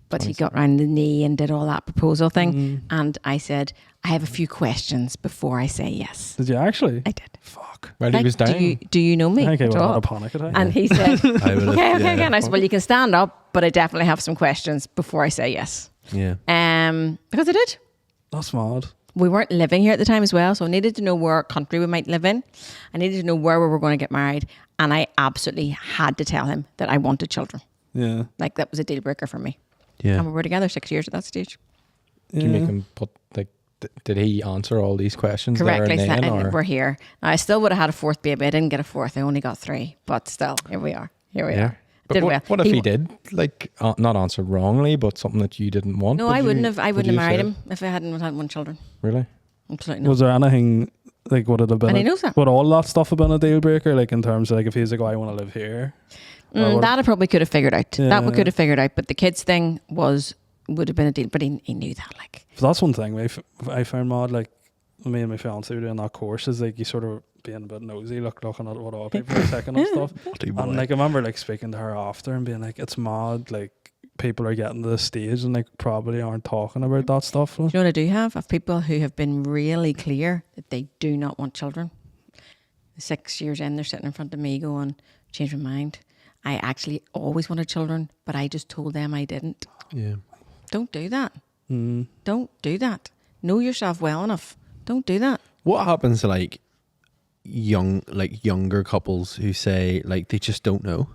But he got round the knee and did all that proposal thing. And I said, I have a few questions before I say yes. Did you actually? I did. Fuck. While he was dying. Do you know me? I think I at would have all? had a panic attack. And he said, I would have, okay. And I said, well, you can stand up, but I definitely have some questions before I say yes. Yeah. Because I did. That's mad. We weren't living here at the time as well, so I needed to know where country we might live in. I needed to know where we were going to get married, and I absolutely had to tell him that I wanted children. Yeah. Like that was a deal breaker for me. Yeah. And we were together 6 years at that stage. Did you make him put like? Did he answer all these questions Correctly, there and then, and or we're here. Now, I still would have had a 4th baby. I didn't get a 4th. I only got 3. But still, here we are. Here we are. But Did what, well. what if he did like not answer wrongly, but something that you didn't want? No, Would I you- wouldn't have. I would wouldn't you have married say- him if I hadn't had 1 children. Really? Absolutely not. Was there anything like would it have been? And he knows that. Would all that stuff have been a deal breaker? Like in terms of like if he's like, oh, I want to live here. Or would- That I probably could have figured out. Yeah. That we could have figured out. But the kids thing would have been a deal. But he knew that. Like, So that's one thing I found mad. Like me and my fiance were doing that course is like you sort of being a bit nosy, looking at what all people are taking and stuff. And like I remember like speaking to her after and being like, it's mad. Like people are getting to this stage and like probably aren't talking about that stuff. do you know what I do have? Of people who have been really clear that they do not want children. 6 years in, they're sitting in front of me going, change my mind. I actually always wanted children, but I just told them I didn't. Yeah. Don't do that. Mm. Don't do that. Know yourself well enough. Don't do that. What happens to like younger couples who say like they just don't know?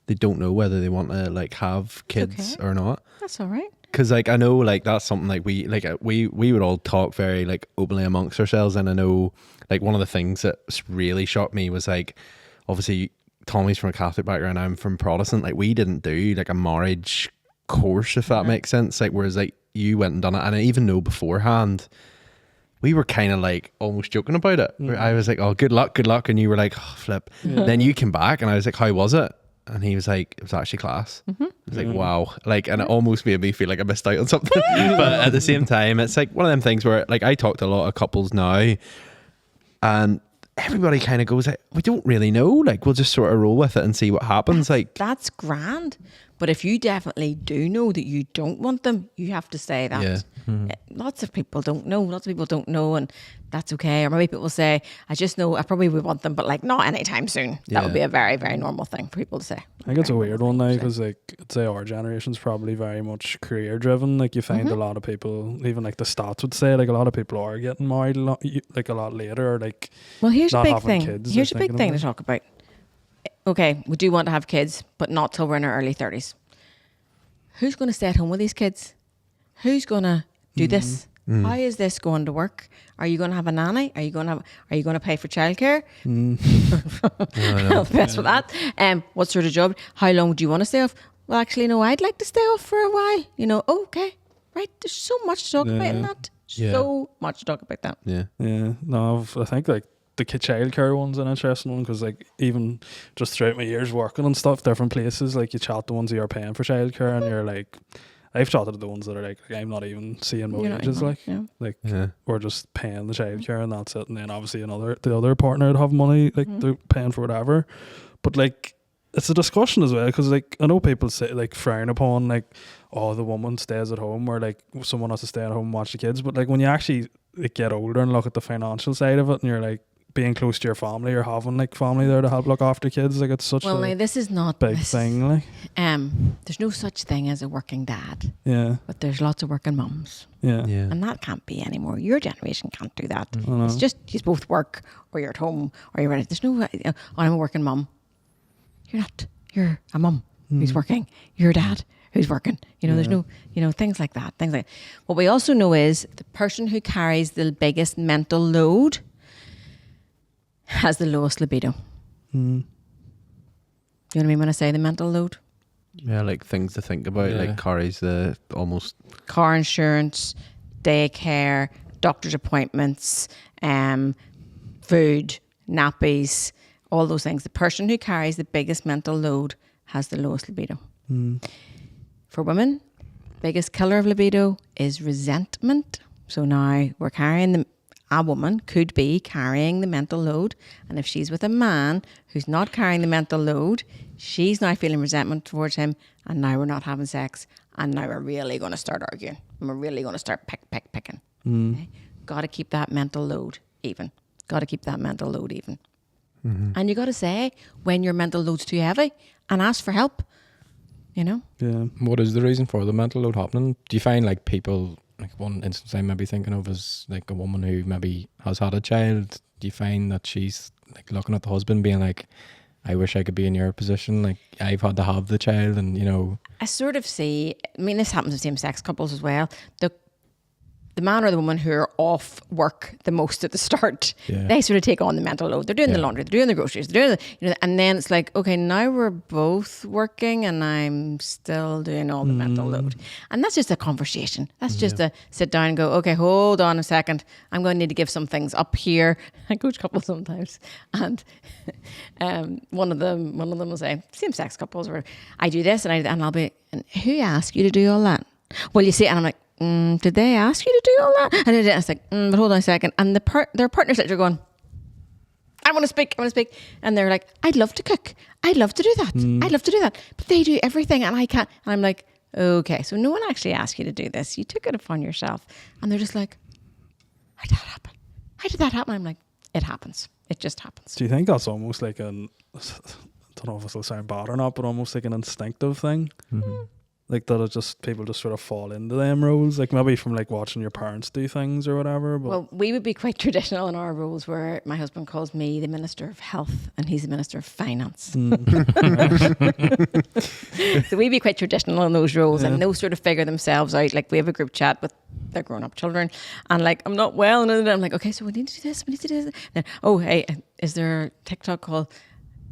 They don't know whether they want to like have kids okay. or not. That's all right. Because like I know like that's something like we would all talk very like openly amongst ourselves, and I know like one of the things that really shocked me was like obviously Tommy's from a Catholic background, I'm from Protestant. Like we didn't do like a marriage course, if that makes sense. Like whereas like you went and done it, and I even know beforehand, we were kind of like almost joking about it. I was like, oh, good luck. And you were like, oh, flip. Then you came back and I was like, how was it? And he was like, it was actually class. I was like, wow. Like, and it almost made me feel like I missed out on something. But at the same time, it's like one of them things where, like, I talk to a lot of couples now and everybody kind of goes, like, we don't really know. Like, we'll just sort of roll with it and see what happens. That's grand. But if you definitely do know that you don't want them, you have to say that. Yeah. Lots of people don't know. And that's okay. Or maybe people say, I just know I probably would want them, but like not anytime soon. That would be a very, very normal thing for people to say. I think it's a weird one now because like I'd say our generation's probably very much career driven. Like you find a lot of people, even like the stats would say, like a lot of people are getting married a lot later. Or like, well, here's a not big having thing. kids, Here's a big thing to about. talk about. Okay, we do want to have kids, but not till we're in our early 30s. Who's going to stay at home with these kids? Who's going to do this? How is this going to work? Are you going to have a nanny? Are you going to pay for childcare? Best with that. What sort of job? How long do you want to stay off? Well, actually, no, I'd like to stay off for a while. You know, okay, right. There's so much to talk about in that. So much to talk about that. Yeah. Yeah. No, I think like the childcare one's an interesting one because like even just throughout my years working and stuff, different places, like you chat the ones who are paying for childcare and you're like, I've chatted to the ones that are like I'm not even seeing my wages, we're just paying the childcare and that's it. And then obviously the other partner would have money, like they're paying for whatever. But like it's a discussion as well because like I know people say like frown upon like, oh, the woman stays at home or like someone has to stay at home and watch the kids. But like when you actually like, get older and look at the financial side of it and you're like being close to your family or having like family there to help look after kids, like it's such a this is not big thing. Like there's no such thing as a working dad. Yeah. But there's lots of working mums. Yeah. And that can't be anymore. Your generation can't do that. know. It's just you both work or you're at home or you're ready. There's no I'm a working mum. You're not. You're a mum who's working. You're a dad who's working. You know, there's no, things like that. Things like what we also know is the person who carries the biggest mental load has the lowest libido. You know what I mean when I say the mental load? Yeah, like things to think about, like carries the almost car insurance, daycare, doctor's appointments, food, nappies, all those things. The person who carries the biggest mental load has the lowest libido. For women, biggest killer of libido is resentment. So now we're carrying a woman could be carrying the mental load, and if she's with a man who's not carrying the mental load, she's now feeling resentment towards him, and now we're not having sex, and now we're really going to start arguing, and we're really going to start picking. Okay? Got to keep that mental load even. And you got to say when your mental load's too heavy and ask for help. You know. Yeah. What is the reason for the mental load happening? Do you find like people? Like one instance I may be thinking of is like a woman who maybe has had a child. Do you find that she's like looking at the husband being like, I wish I could be in your position, like I've had to have the child, and I sort of see, I mean this happens with same-sex couples as well, the man or the woman who are off work the most at the start, they sort of take on the mental load. They're doing the laundry, they're doing the groceries, they're doing and then it's like, okay, now we're both working and I'm still doing all the mental load. And that's just a conversation. That's just a sit down and go, okay, hold on a second. I'm going to need to give some things up here. I coach couples sometimes. And one of them will say, same-sex couples, where I do this and I'll be, and who asked you to do all that? Well, you see, and I'm like, did they ask you to do all that? And I was like, but hold on a second. And their partners that are going, I want to speak. And they're like, I'd love to cook. I'd love to do that. I'd love to do that. But they do everything and I can't. And I'm like, okay, so no one actually asked you to do this. You took it upon yourself. And they're just like, how did that happen? How did that happen? I'm like, it happens. It just happens. Do you think that's almost like I don't know if this will sound bad or not, but almost like an instinctive thing? Like that people just sort of fall into them roles, like maybe from like watching your parents do things or whatever. But well, we would be quite traditional in our roles where my husband calls me the Minister of Health and he's the Minister of Finance. So we'd be quite traditional in those roles and those sort of figure themselves out. Like we have a group chat with their grown-up children and like, I'm not well. And I'm like, okay, so we need to do this, we need to do this. Then, oh, hey, is there a TikTok called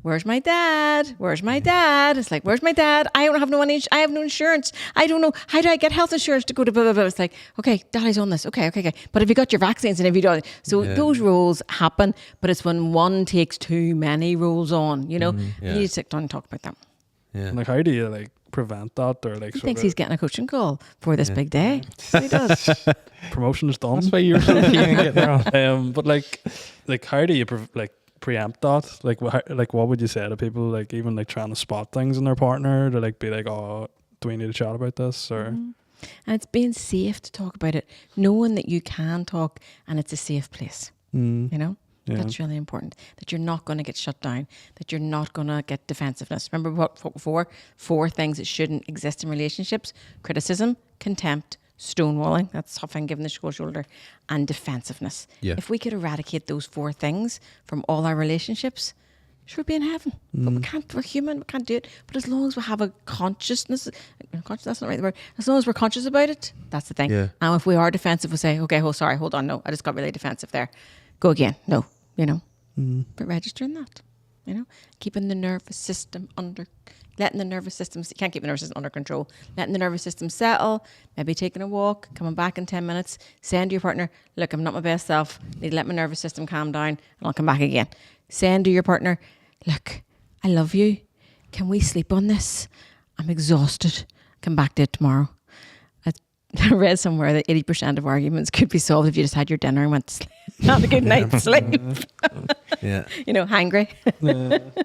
Where's my dad? Where's my dad? It's like, where's my dad? I don't have no money. I have no insurance. I don't know. How do I get health insurance to go to blah, blah, blah? It's like, okay, daddy's on this. Okay. But have you got your vaccines and have you done? So those roles happen, but it's when one takes too many roles on, you know? You need to sit down and talk about that. Yeah. Like, how do you like prevent that, or like He sort thinks of he's getting a coaching call for this big day. He does. promotion is done? That's why you're so keen on getting around. But like how do you preempt that? Like what would you say to people, like even like trying to spot things in their partner, to like be like, oh, do we need to chat about this, or And it's being safe to talk about it, knowing that you can talk and it's a safe place. You know, that's really important. That you're not going to get shut down. That you're not going to get defensiveness. Remember what four things that shouldn't exist in relationships: criticism, contempt, stonewalling, that's huffing, giving the cold shoulder, and defensiveness. Yeah. If we could eradicate those four things from all our relationships, sure, we'd be in heaven. But we can't, we're human, we can't do it. But as long as we have a consciousness, that's not right the word, as long as we're conscious about it, that's the thing. Yeah. And if we are defensive, we say, okay, sorry, hold on, no, I just got really defensive there. Go again, no, you know. But registering that, you know, keeping the nervous system letting the nervous system, you can't keep the nervous system under control, letting the nervous system settle, maybe taking a walk, coming back in 10 minutes, saying to your partner, look, I'm not my best self, need to let my nervous system calm down and I'll come back again. Saying to your partner, look, I love you, can we sleep on this? I'm exhausted, come back to it tomorrow. I read somewhere that 80% of arguments could be solved if you just had your dinner and went to sleep. Had a good night's sleep. Yeah. You know, hangry.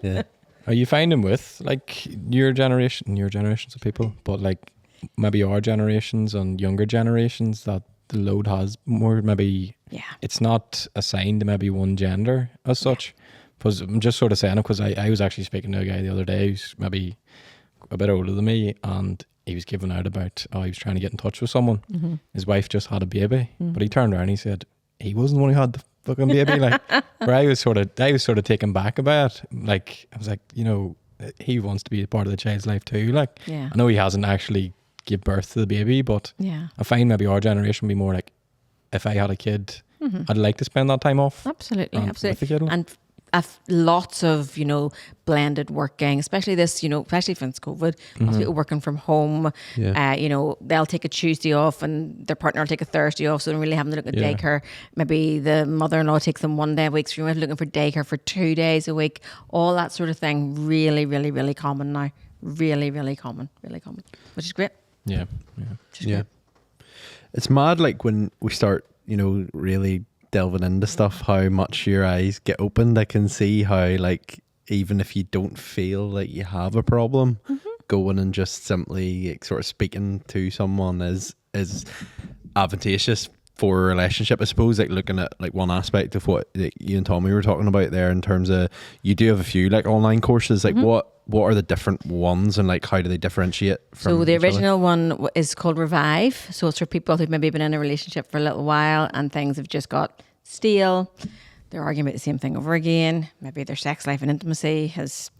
Yeah. Are you finding with like your generations of people, but like maybe our generations and younger generations, that the load has more, maybe it's not assigned to maybe one gender as such? Because I'm just sort of saying it because I was actually speaking to a guy the other day who's maybe a bit older than me, and he was giving out about he was trying to get in touch with someone. His wife just had a baby, but he turned around and he said he wasn't the one who had the fucking baby. Like, where I was sort of taken back about it. Like, I was like, you know, he wants to be a part of the child's life too. Like, Yeah. I know he hasn't actually give birth to the baby, but Yeah. I find maybe our generation would be more like, if I had a kid, I'd like to spend that time off. Absolutely, with the kid. And lots of, you know, blended working, especially this, you know, especially since COVID, lots of people working from home. Yeah. You know, they'll take a Tuesday off and their partner will take a Thursday off, so they're really having to look at Yeah. daycare. Maybe the mother-in-law takes them one day a week, so you're looking for daycare for 2 days a week. All that sort of thing, really, really, really common now. Really, really common, which is great. Yeah. Which is Yeah. great. It's mad, like when we start, you know, really delving into stuff, how much your eyes get opened. I can see how, like, even if you don't feel like you have a problem, going and just simply like, sort of speaking to someone is advantageous for a relationship. I suppose, like, looking at like one aspect of what like, you and Tommy were talking about there, in terms of, you do have a few like online courses, like what are the different ones, and like how do they differentiate from So the each other? original one is called Revive. So it's for people who've maybe been in a relationship for a little while and things have just got stale. They're arguing about the same thing over again. Maybe their sex life and intimacy has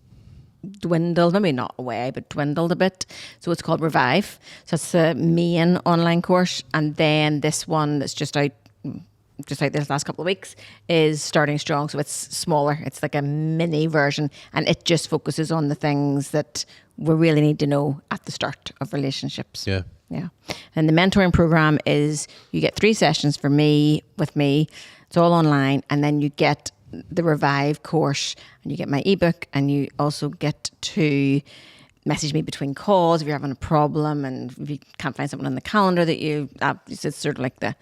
dwindled, maybe not away, but dwindled a bit. So it's called Revive. So it's the main online course. And then this one that's just out this last couple of weeks is starting strong. So it's smaller. It's like a mini version, and it just focuses on the things that we really need to know at the start of relationships. Yeah. Yeah. And the mentoring program is, you get 3 sessions with me. It's all online, and then you get the Revive course, and you get my ebook, and you also get to message me between calls if you're having a problem, and if you can't find something on the calendar that it's sort of like the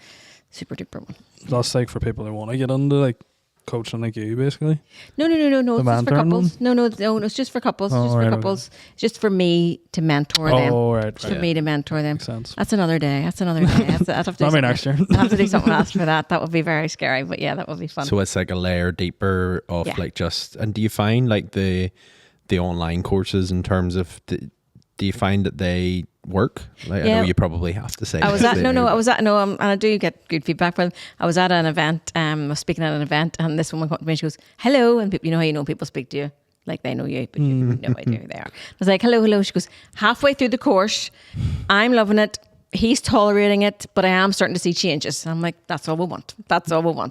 super duper one. that's like for people who want to get into like coaching like you, basically? No. The It's just for mentoring couples. No. It's just for couples. Oh, It's just for right, couples. It's just for me to mentor them. Oh, right. Just for me to mentor them. Makes sense. That's another day. I'd have to do Maybe next year. I'd have to do something else for that. That would be very scary. But yeah, that would be fun. So it's like a layer deeper of like just, and do you find like the online courses in terms of, do you find that they work? Like, I know you probably have to say. I was at that. and I do get good feedback from them. I was at an event, I was speaking at an event, and this woman came up to me and she goes, hello, and people, you know how you know people speak to you, like they know you, but you have no idea who they are. I was like, hello. She goes, halfway through the course, I'm loving it, he's tolerating it, but I am starting to see changes. And I'm like, that's all we want,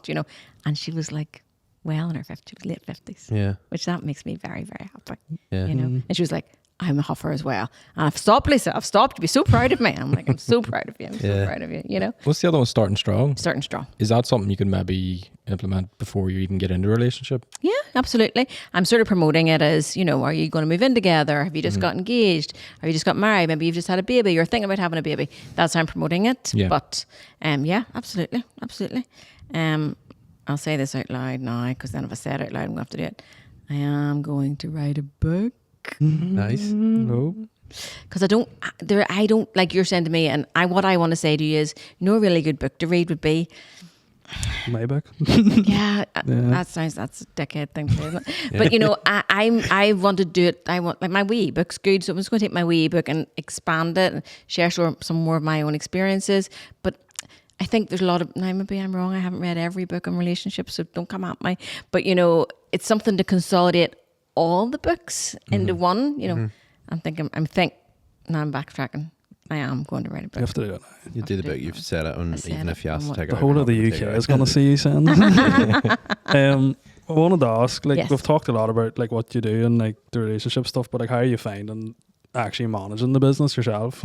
you know. And she was like, well in her late 50s, Yeah. which that makes me very, very happy. Yeah. You know, and she was like, I'm a huffer as well. And I've stopped, Lisa. I've stopped. You'd be so proud of me. I'm like, I'm so proud of you. I'm so proud of you. You know, What's the other one? Starting strong. starting strong. Is that something you can maybe implement before you even get into a relationship? Yeah, absolutely. I'm sort of promoting it as, you know, are you going to move in together? Have you just got engaged? Have you just got married? Maybe you've just had a baby. You're thinking about having a baby. That's how I'm promoting it. Yeah. But yeah, absolutely. Absolutely. I'll say this out loud now, because then if I say it out loud, I'm going to have to do it. I am going to write a book. Nice. No. Because I don't, like you're saying to me, and what I want to say to you is, you know, a really good book to read would be, My book. that's a dickhead thing to say, isn't it? But you know, I want to do it. I want, like, my wee book's good, so I'm just going to take my wee book and expand it and share some more of my own experiences. But I think there's a lot of, now maybe I'm wrong, I haven't read every book on relationships, so don't come at me. But you know, it's something to consolidate all the books into one. You know, I'm now I'm backtracking. I am going to write a book. You have to do it. You do the book. You've said it, and said even it, if you ask to and take it The out, whole you're of the not gonna take UK it is out. going to see you saying. I wanted to ask, like, Yes. we've talked a lot about like what you do and like the relationship stuff, but like, how are you finding actually managing the business yourself?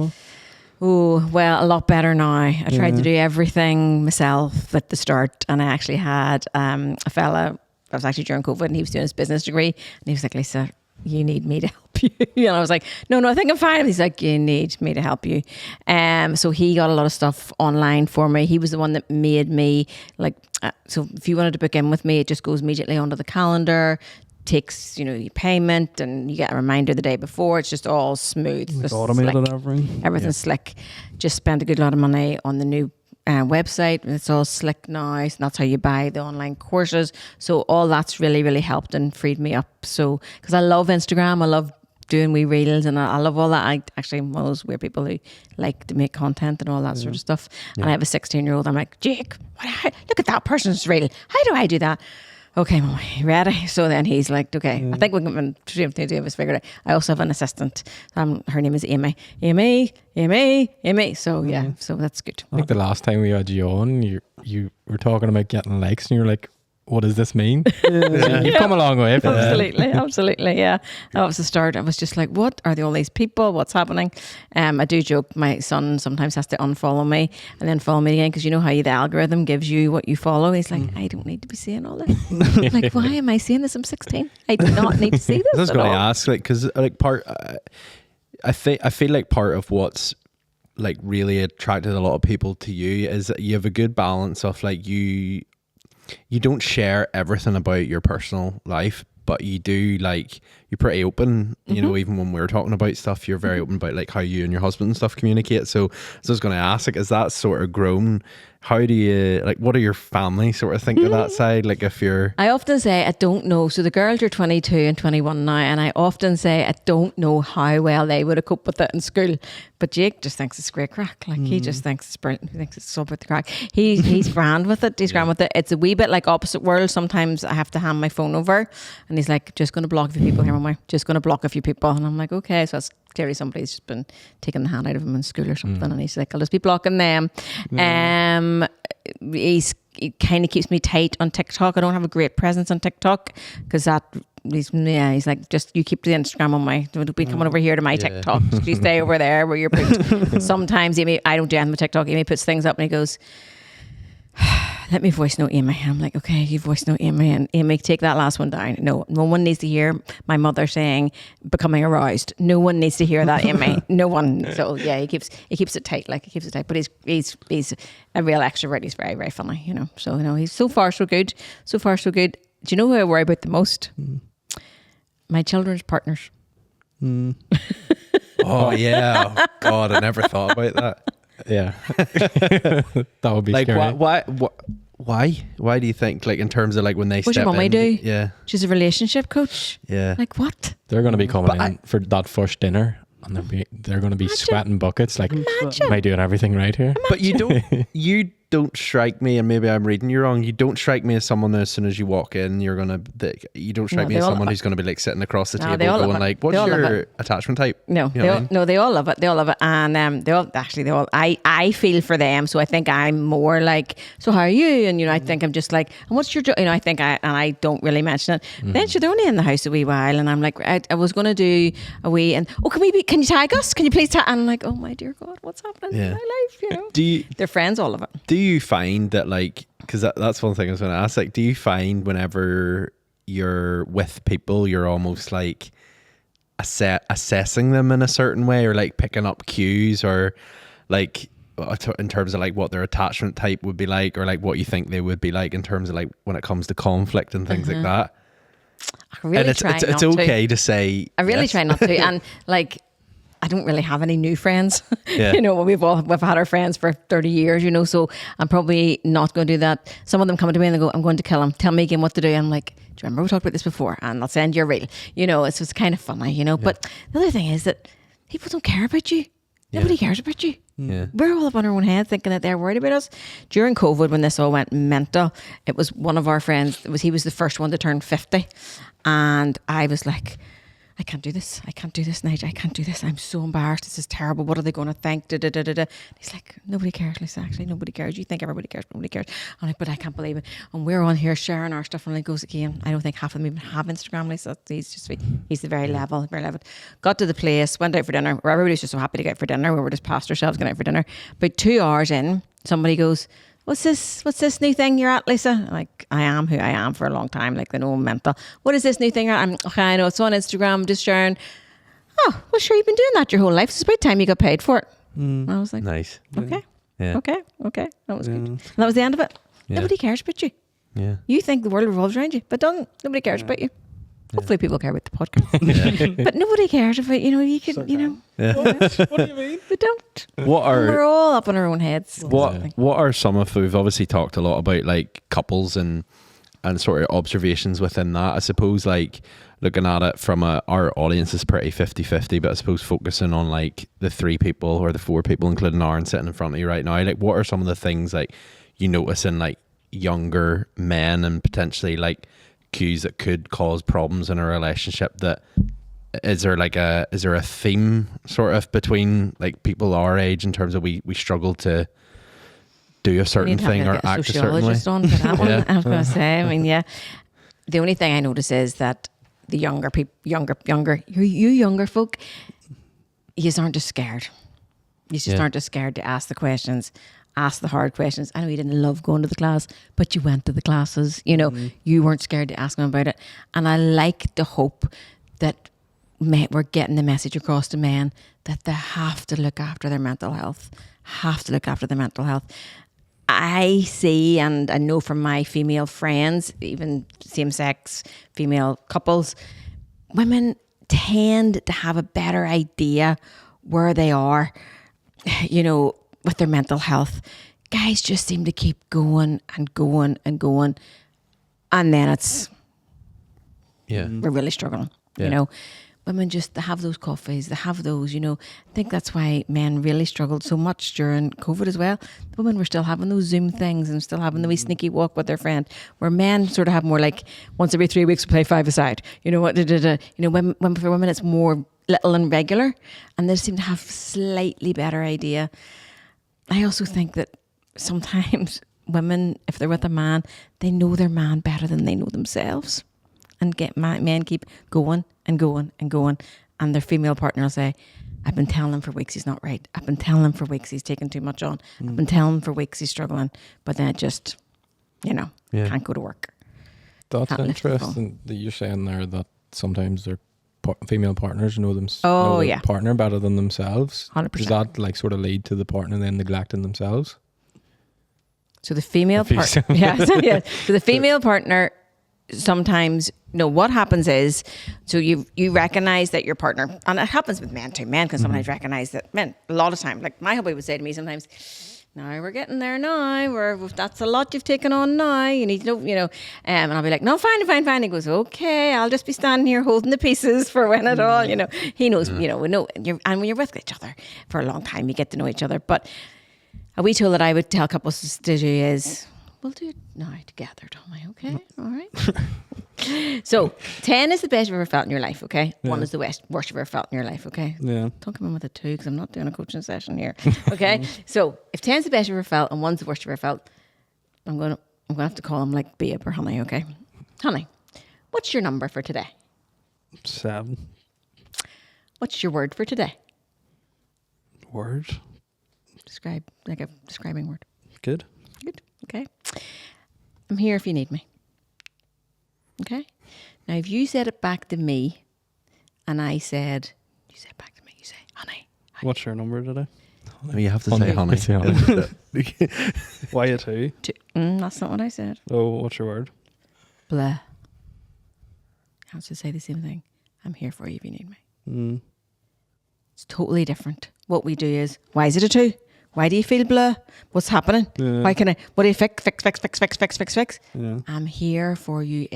Oh, well, a lot better now. I tried Yeah. to do everything myself at the start, and I actually had a fella, that was actually during COVID, and he was doing his business degree, and he was like, Lisa, you need me to help you. And I was like, no, I think I'm fine. And he's like, you need me to help you. So he got a lot of stuff online for me. He was the one that made me, like, so if you wanted to book in with me, it just goes immediately onto the calendar, takes, you know, your payment, and you get a reminder the day before. It's just all smooth. Like, just automated slick. everything. Everything's slick. Just spent a good lot of money on the new website. It's all slick now, and that's how you buy the online courses. So all that's really, really helped and freed me up. So, because I love Instagram, I love doing wee reels, and I love all that. I actually am one of those weird people who like to make content and all that sort of stuff. And I have a 16-year-old. I'm like, Jake, look at that person's reel. How do I do that? Okay, Mama, you ready? So then he's like, okay, I think we can do this figured out. I also have an assistant. Her name is Amy. Amy. So yeah, so that's good. I think the last time we had you on, you were talking about getting likes, and you were like, what does this mean? You've come a long way from that. Absolutely, yeah. That was the start. I was just like, what are all these people? What's happening? I do joke, my son sometimes has to unfollow me and then follow me again, because you know how the algorithm gives you what you follow. He's like, I don't need to be seeing all this. Like, why am I seeing this? I'm 16. I do not need to see this I was at going to all. ask, like, because like I feel like part of what's like really attracted a lot of people to you is that you have a good balance of like you don't share everything about your personal life, but you do, like, you're pretty open, you know, even when we're talking about stuff, you're very open about like how you and your husband and stuff communicate. So I was going to ask, like, is that sort of grown? How do you, like, what do your family sort of think of that side? Like, if you're... I often say I don't know. So the girls are 22 and 21 now, and I often say I don't know how well they would have coped with it in school. But Jake just thinks it's great crack. Like, he just thinks it's brilliant. He thinks it's so about the crack. He's grand with it. He's grand with it. It's a wee bit like opposite world. Sometimes I have to hand my phone over, and he's like, just going to block a few people here, Mama. Just going to block a few people. And I'm like, okay. So that's clearly somebody's just been taking the hand out of him in school or something, and he's like, I'll just be blocking them. He kind of keeps me tight on TikTok. I don't have a great presence on TikTok, because he's like, just you keep the Instagram on my, don't be coming over here to my TikTok. You stay over there where you're put. Sometimes Amy, I don't do anything with TikTok. Amy puts things up and he goes, let me voice note Amy. I'm like, okay, you voice note Amy, and Amy, take that last one down. No one needs to hear my mother saying becoming aroused. No one needs to hear that, Amy. No one. So yeah, he keeps it tight. Like, he keeps it tight. But he's a real extrovert. He's very, very funny, you know. So, you know, he's so far so good. So far so good. Do you know who I worry about the most? My children's partners. Oh yeah, oh, God, I never thought about that. Yeah. That would be Like, scary. why do you think, like, in terms of like when they What's step your mummy in? do? Yeah, She's a relationship coach. yeah. Like, what? They're going to be coming But in for that first dinner, and they're going to be Imagine. sweating buckets. Like, Imagine. am I doing everything right here? But you don't strike me, and maybe I'm reading you wrong, you don't strike me as someone that as soon as you walk in, you don't strike me as someone who's going to be like sitting across the table going like, what's your attachment type? No, you know no, they all love it. They all love it. And I feel for them. So I think I'm more like, so how are you? And, I think I'm just like, and what's your job? I think I don't really mention it. Then they're only in the house a wee while. And I'm like, I was going to do a wee, and, can you tag us? Can you please tag? And I'm like, oh my dear God, what's happening in my life? They're friends, all of it. Do you find that, like, because that's one thing I was going to ask, like, do you find whenever you're with people, you're almost like assessing them in a certain way, or like picking up cues, or like in terms of like what their attachment type would be like, or like what you think they would be like in terms of like when it comes to conflict and things like that? I really try it's okay to say. I really try not to, and like, I don't really have any new friends. Yeah. We've had our friends for 30 years, so I'm probably not going to do that. Some of them come to me and they go, I'm going to kill him. Tell me again what to do. I'm like, do you remember we talked about this before? And I'll send you a reel. It's kind of funny, Yeah. But the other thing is that people don't care about you. Nobody cares about you. Yeah. We're all up on our own head thinking that they're worried about us. During COVID, when this all went mental, it was one of our friends, he was the first one to turn 50. And I was like, I can't do this, Nigel. I can't do this. I'm so embarrassed. This is terrible. What are they going to think? He's like, nobody cares, Lisa. Actually, nobody cares. You think everybody cares, but nobody cares. I'm like, but I can't believe it. And we're on here sharing our stuff. And he goes again, I don't think half of them even have Instagram, Lisa. He's the very level. Got to the place, went out for dinner. Where everybody's just so happy to get out for dinner. We were just past ourselves going out for dinner. About 2 hours in, somebody goes, What's this new thing you're at, Lisa? I'm like, I am who I am for a long time. Like, they know I'm mental. What is this new thing you're at? Okay, I know it's on Instagram, just sharing. Oh, well, sure, you've been doing that your whole life. It's about time you got paid for it. And I was like, nice. Okay. Yeah. Okay. That was good. And that was the end of it. Yeah. Nobody cares about you. Yeah. You think the world revolves around you, but nobody cares about you. Hopefully people care about the podcast. But nobody cares about, Yeah. What do you mean? They don't. We're all up on our own heads. What are some of, we've obviously talked a lot about like couples and sort of observations within that. I suppose like looking at it from our audience is pretty 50-50, but I suppose focusing on like the 3 people or the 4 people, including Aaron sitting in front of you right now, like what are some of the things like you notice in like younger men and potentially like cues that could cause problems in a relationship? That is there a theme sort of between like people our age in terms of we struggle to do a certain thing or act a certain way? On for that one. I was going to say, the only thing I notice is that the younger people, you younger folk, you aren't just scared. You just aren't just scared to ask the questions, ask the hard questions. I know you didn't love going to the class, but you went to the classes. You weren't scared to ask them about it. And I like to hope that we're getting the message across to men that they have to look after their mental health. I see and I know from my female friends, even same-sex female couples, women tend to have a better idea where they are, with their mental health. Guys just seem to keep going and going and going. And then we're really struggling, Women they have those coffees, they have those, I think that's why men really struggled so much during COVID as well. The women were still having those Zoom things and still having the wee sneaky walk with their friend, where men sort of have more like once every 3 weeks we play 5-a-side. When for women it's more little and regular, and they seem to have slightly better idea. I also think that sometimes women, if they're with a man, they know their man better than they know themselves. And men keep going and going and going. And their female partner will say, I've been telling him for weeks he's not right. I've been telling him for weeks he's taking too much on. I've been telling him for weeks he's struggling. But then it just, can't go to work. That's Can't lift the interesting that you're saying there that sometimes their female partners know their partner better than themselves. 100%. Does that like sort of lead to the partner then neglecting themselves? So the female partner, So the female partner sometimes, what happens is, so you recognize that your partner, and it happens with men too. Men can sometimes recognize that. Men, a lot of time, like my hubby would say to me sometimes, now we're getting there now. That's a lot you've taken on now. You need to know, and I'll be like, no, fine. He goes, okay, I'll just be standing here holding the pieces for when it all, He knows, we know. And when you're with each other for a long time, you get to know each other. But A wee tool that I would tell couples to do is, we'll do it now together, Tommy, okay? All right. So 10 is the best you've ever felt in your life, okay? 1 is the worst you've ever felt in your life, okay? Yeah. Don't come in with a 2 because I'm not doing a coaching session here, okay? So if 10 is the best you've ever felt and 1's the worst you've ever felt, I'm gonna have to call him like babe or honey, okay? Honey, what's your number for today? 7. What's your word for today? Word. Describe, like a describing word. Good. Good. Okay. I'm here if you need me. Okay. Now, if you said it back to me, and I said, you said it back to me, you say, honey. What's your number today? No, you have to say honey. Say honey. Why a 2? That's not what I said. Oh, what's your word? Blah. I have to say the same thing. I'm here for you if you need me. Mm. It's totally different. What we do is, why is it a 2? Why do you feel blah? What's happening? Yeah. Why can I? What do you fix? Yeah. I'm here for you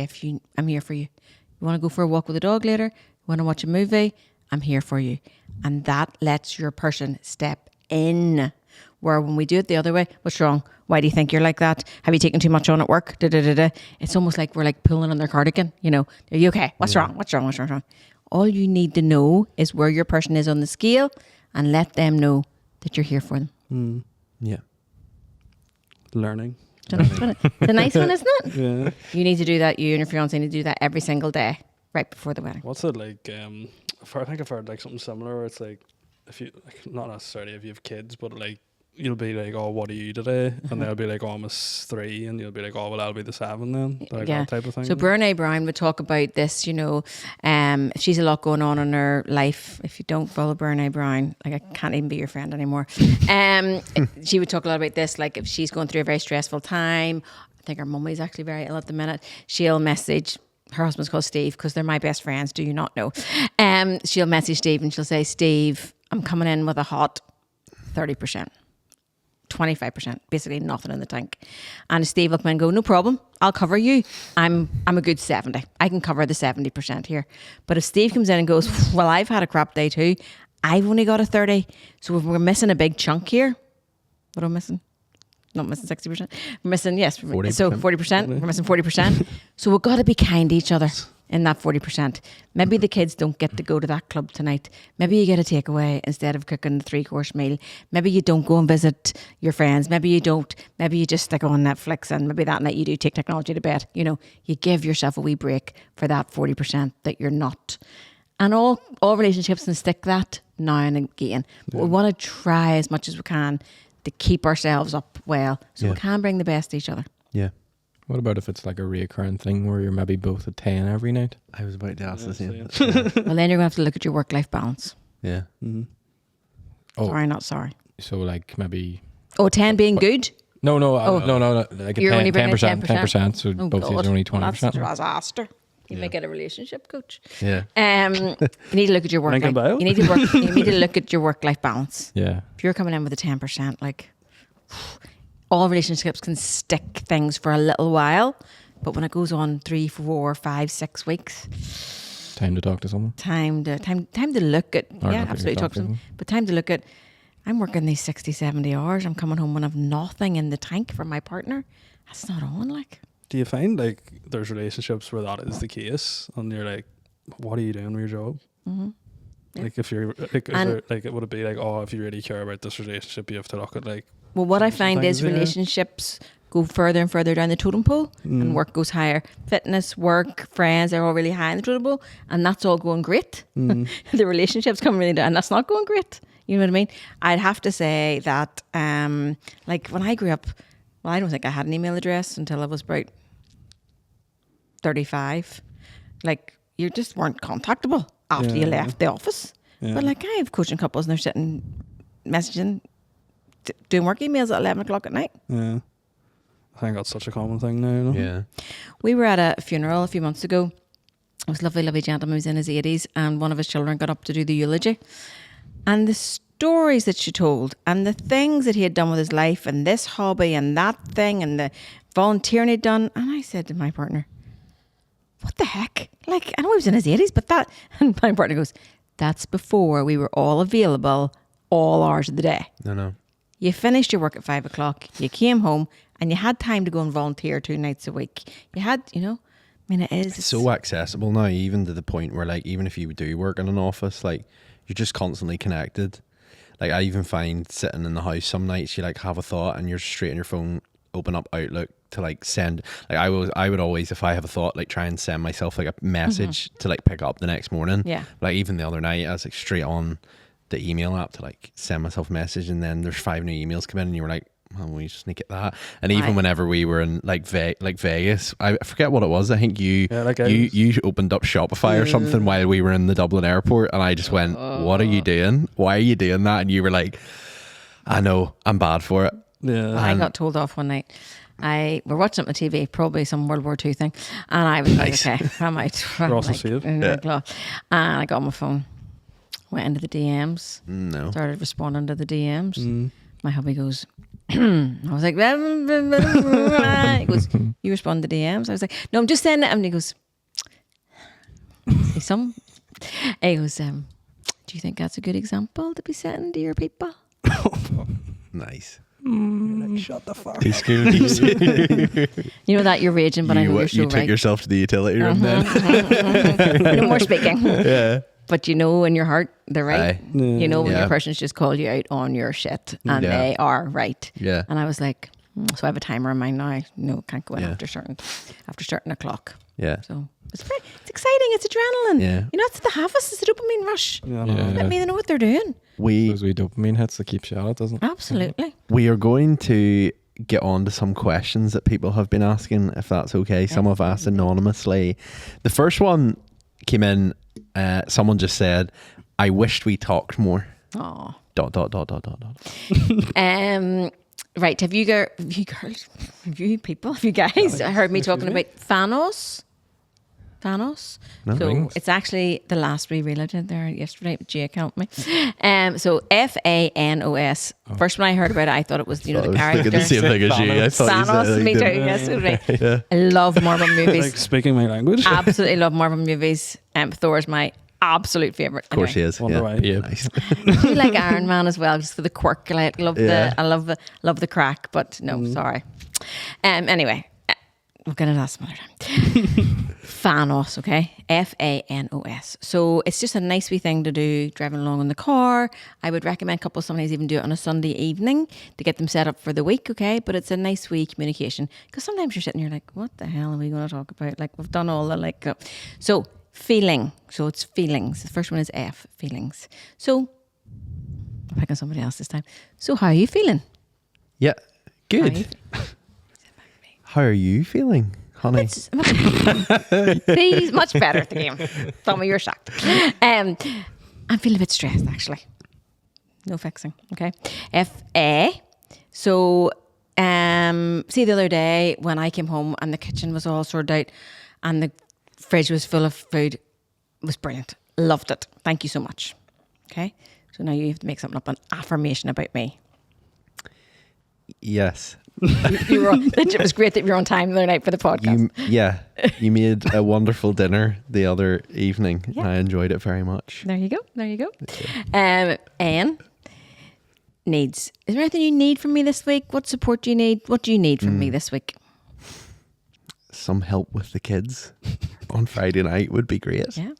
I'm here for you. You want to go for a walk with the dog later? You want to watch a movie? I'm here for you. And that lets your person step in. Where when we do it the other way, what's wrong? Why do you think you're like that? Have you taken too much on at work? It's almost like we're like pulling on their cardigan. You know, are you okay? What's wrong? What's wrong? All you need to know is where your person is on the scale and let them know that you're here for them. Mm. Yeah. Learning. It's a nice one, isn't it? Yeah. You need to do that. You and your fiance need to do that every single day right before the wedding. What's it like? I think I've heard like something similar where it's like, if you, like, not necessarily if you have kids, but like, you'll be like, oh, what are you today? And they'll be like, oh, I'm a 3. And you'll be like, oh, well, I'll be the 7 then. Like Yeah. that type of thing. So Brene Brown would talk about this, you know, she's a lot going on in her life. If you don't follow Brene Brown, like I can't even be your friend anymore. She would talk a lot about this, like if she's going through a very stressful time. I think her mummy's actually very ill at the minute. She'll message, her husband's called Steve because they're my best friends, do you not know? She'll message Steve and she'll say, Steve, I'm coming in with a hot 30%. 25%, basically nothing in the tank. And Steve will come in and go, no problem, I'll cover you. I'm a good 70. I can cover the 70% here. But if Steve comes in and goes, well, I've had a crap day too. I've only got a 30. So if we're missing a big chunk here, what am I missing? Not missing 60%. We're missing, yes. 40%. So 40%. We're missing 40%. So we've got to be kind to each other in that 40%. Maybe the kids don't get to go to that club tonight. Maybe you get a takeaway instead of cooking the 3-course meal. Maybe you don't go and visit your friends. Maybe you don't. Maybe you just stick on Netflix and maybe that night you do take technology to bed. You know, you give yourself a wee break for that 40% that you're not. And all relationships can stick that now and again. But we want to try as much as we can to keep ourselves up well so we can bring the best to each other. Yeah. What about if it's like a reoccurring thing where you're maybe both at 10 every night? I was about to ask the same. Well, then you're going to have to look at your work-life balance. Yeah. Mm-hmm. Oh, Sorry, not sorry. so like maybe... Oh, 10 being good? No, like a You're only bringing 10%, 10%. 10%, so Oh, both of you God. are only Well, that's a 20%. disaster. You may get a relationship coach. Yeah. You need to look at your work Lincoln life. Bio? You need to look at your work-life balance. Yeah. If you're coming in with a 10%, like all relationships can stick things for a little while, but when it goes on 3, 4, 5, 6 weeks, Time to talk to someone. time to look at Or yeah, look at absolutely yourself, talk to them. But time to look at, I'm working these 60, 70 hours. I'm coming home and I've nothing in the tank for my partner. That's not on, like. Do you find like there's relationships where that is the case and you're like, what are you doing with your job? Mm-hmm. Yeah. Like if you're like, And- it would it be like, oh, if you really care about this relationship, you have to look at like, Well, what I Some find is things, yeah. relationships go further and further down the totem pole and work goes higher. Fitness, work, friends, they're all really high in the totem pole and that's all going great. The relationships come really down and that's not going great. You know what I mean? I'd have to say that like when I grew up, well, I don't think I had an email address until I was about 35. Like you just weren't contactable after you Yeah. left the office. Yeah. But like I have coaching couples and they're sitting messaging, doing work emails at 11 o'clock at night. yeah. I think that's such a common thing now. You know? Yeah. We were at a funeral a few months ago. It was a lovely, lovely gentleman who was in his 80s and one of his children got up to do the eulogy. And the stories that she told and the things that he had done with his life and this hobby and that thing and the volunteering he'd done. And I said to my partner, what the heck? Like, I know he was in his 80s, but that... And my partner goes, that's before we were all available all hours of the day. No. You finished your work at 5 o'clock. You came home and you had time to go and volunteer 2 nights a week. You had, I mean, it is. It's so accessible now, even to the point where, like, even if you do work in an office, like, you're just constantly connected. Like, I even find sitting in the house some nights, you like have a thought and you're straight on your phone, open up Outlook to like send. Like, I would always, if I have a thought, like try and send myself like a message to like pick up the next morning. Yeah. Like, even the other night, I was like straight on the email app to like send myself a message, and then there's 5 new emails come in, and you were like, oh, we just need to get that. And even whenever we were in like Vegas, I forget what it was. I think you opened up Shopify or something while we were in the Dublin airport, and I just went, what are you doing? Why are you doing that? And you were like, I know, I'm bad for it. Yeah. I got told off one night. We're watching it on TV, probably some World War II thing, and I was like, okay, I might. Russell Field. And I got on my phone, went into the DMs, started responding to the DMs. My hubby goes, I was like, he goes, you respond to DMs? I was like, no, I'm just sending it. And he goes, see some? He goes, do you think that's a good example to be sending to your people? Nice. Like, shut the fuck up. You know that you're raging, but I know you're so you right. took yourself to the utility room then. No more speaking. Yeah. But you know in your heart, they're right. Aye. You know when Yeah. your person's just called you out on your shit, and they are right. Yeah. And I was like, so I have a timer in mind now. No, can't go in Yeah. after certain o'clock. Yeah. So it's exciting. It's adrenaline. Yeah. You know, it's the harvest. It's a dopamine rush. Yeah, Let me know what they're doing. Those wee dopamine hits that keeps you at it, doesn't it? Absolutely. We are going to get on to some questions that people have been asking, if that's okay. Some have asked anonymously. The first one came in, someone just said, I wished we talked more. Oh. ... Right. Have you guys heard me talking about Thanos? Thanos. No. So Rings. it's actually the last reel I did there yesterday. Jake helped me. So Fanos. First when I heard about it, I thought it was the I was character. thinking the same thing as you. I thought you Thanos. said Me too. like Yes, right. Yeah. I love Marvel movies. like speaking my language. Absolutely love Marvel movies. Thor's my absolute favorite. Of course he is. Wonder Yeah. why. Yeah. Nice. I do like Iron Man as well, just for the quirk. I love the crack, but no, sorry. Anyway, we'll get into that some other time. Thanos, okay? Fanos. So it's just a nice wee thing to do driving along in the car. I would recommend couples sometimes even do it on a Sunday evening to get them set up for the week, okay? But it's a nice wee communication, because sometimes you're sitting here like, what the hell are we going to talk about? Like, we've done all the so feeling. So it's feelings. The first one is F, feelings. So I'm picking somebody else this time. So how are you feeling? Yeah. How are you Good. How are you feeling, honey? See, much better at the game. Tommy, you're shocked. I'm feeling a bit stressed, actually. No fixing, okay? F-A. So, see the other day when I came home and the kitchen was all sorted out and the fridge was full of food. It was brilliant. Loved it. Thank you so much. Okay? So now you have to make something up, an affirmation about me. Yes. It was great that you were on time the other night for the podcast. You made a wonderful dinner the other evening. Yeah. I enjoyed it very much. There you go. Anne needs. Is there anything you need from me this week? What support do you need? What do you need from me this week? Some help with the kids on Friday night would be great. Yeah.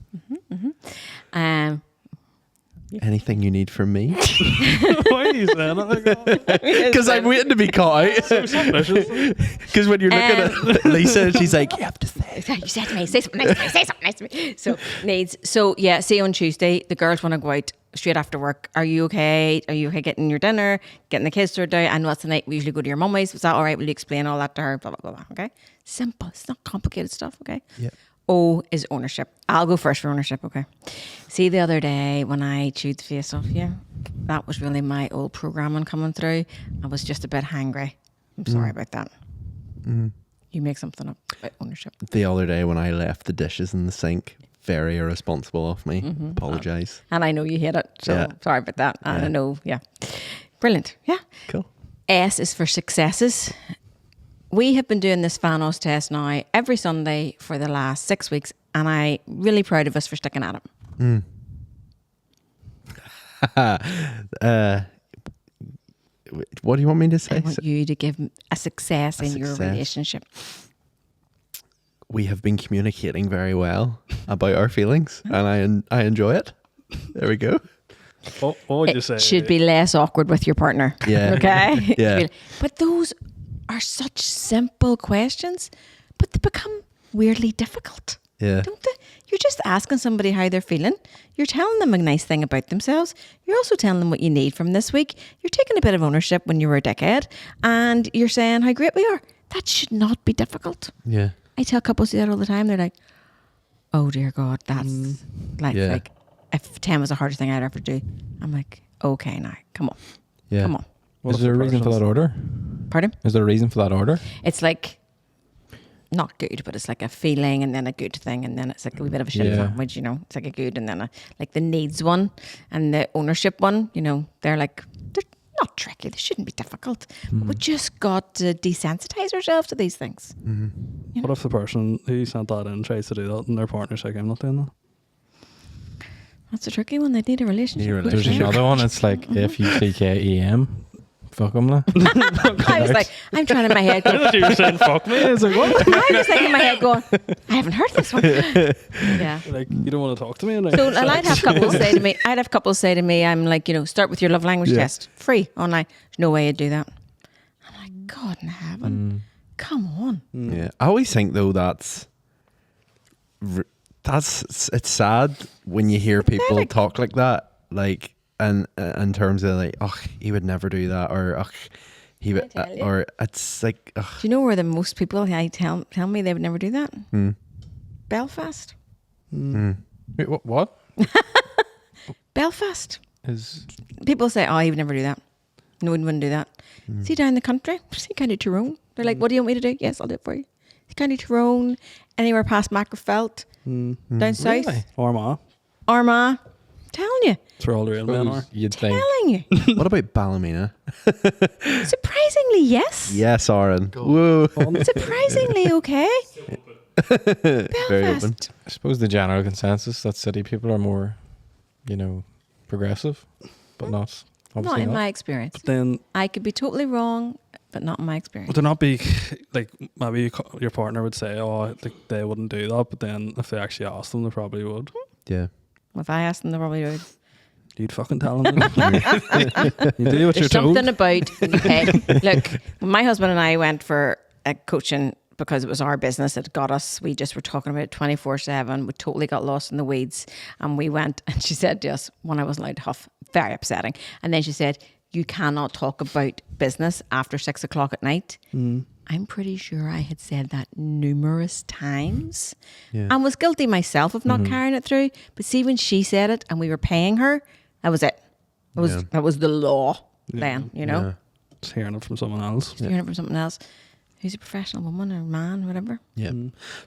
Anything you need from me? Why are you saying it like that? Because I'm waiting to be caught out. Because when you're looking at Lisa, she's like, you have to say. You said to me, say something nice to me, say something nice to me. So needs. So yeah, see you on Tuesday. The girls want to go out straight after work. Are you okay? Are you okay getting your dinner, getting the kids sorted out? I know it's the night we usually go to your mummy's. Was that all right? Will you explain all that to her? Blah, blah, blah, blah. Okay? Simple. It's not complicated stuff, okay? Yeah. O is ownership. I'll go first for ownership, okay? See, the other day when I chewed the face off you, that was really my old programming coming through. I was just a bit hangry. I'm sorry about that. You make something up about ownership. The other day when I left the dishes in the sink, very irresponsible of me. Apologise. And I know you hate it, so Yeah. sorry about that. And Yeah. I know, yeah. Brilliant, yeah. Cool. S is for successes. We have been doing this Thanos test now every Sunday for the last 6 weeks, and I'm really proud of us for sticking at it. What do you want me to say? I want you to give a success in your success. relationship. We have been communicating very well about our feelings, and I enjoy it. There we go. What would you It say? should be less awkward with your partner. Yeah. Okay? Yeah. But those are such simple questions, but they become weirdly difficult. Yeah. Don't they? You're just asking somebody how they're feeling. You're telling them a nice thing about themselves. You're also telling them what you need from this week. You're taking a bit of ownership when you were a dickhead, and you're saying how great we are. That should not be difficult. Yeah. I tell couples that all the time. They're like, "Oh dear God, that's Yeah. like if 10 was the hardest thing I'd ever do." I'm like, "Okay, now come on, Yeah. come on." What Is if there a the reason for person's- that order? Pardon? Is there a reason for that order? It's like not good, but it's like a feeling and then a good thing, and then it's like a wee bit of a shit Yeah. sandwich. You know, it's like a good and then a like the needs one and the ownership one. You know, they're not tricky. They shouldn't be difficult. But we just got to desensitize ourselves to these things. What if the person who sent that in tries to do that and their partner's like, I'm not doing that? That's a tricky one. They need a relationship. Need a coach There's there. another one. It's like FUCKEM. Fuck them. I was like, I'm trying in my head I going, thought you were saying fuck me. It's like, what? I was like in my head going, I haven't heard this one. Yeah. Like, you don't want to talk to me? And So and I'd have couples say to me, I'm like, start with your love language test. Free online. There's no way I'd do that. I'm like, God in heaven. Come on. Yeah. I always think though it's sad when you hear people Pathetic. talk like that, like and in terms of like, oh, he would never do that, or oh, he would, I tell you. or it's like, Do you know where the most people I tell me they would never do that? Belfast. Wait, what? Belfast. Is People say, oh, he would never do that. No one wouldn't do that. See down the country, see County Tyrone. They're like, what do you want me to do? Yes, I'll do it for you. See County Tyrone, anywhere past Macrofelt, down south, Really? Armagh. Armagh. Telling you, That's where all the real men are. You'd think. telling you. what about Ballymena? Surprisingly, yes. Yes, Aaron. Whoa. Surprisingly, okay. Very open. Belfast. I suppose the general consensus that city people are more, progressive, but not Not obviously in not. my experience. But then, I could be totally wrong, but not in my experience. would there not be, like, maybe your partner would say, oh, like, they wouldn't do that, but then if they actually asked them, they probably would. Yeah. If I asked them, they probably would. You'd fucking tell them. You do what you're There's told. something about, okay, look, when my husband and I went for a coaching because it was our business, it got us, we just were talking about it 24/7. We totally got lost in the weeds. And we went, and she said to us, when I wasn't allowed to huff, very upsetting. And then she said, you cannot talk about business after 6 o'clock at night. I'm pretty sure I had said that numerous times and was guilty myself of not carrying it through. But see, when she said it and we were paying her, that was it. That was the law then, Yeah. Just hearing it from someone else. If you're hearing it from something else, who's a professional woman or man, whatever. Yeah.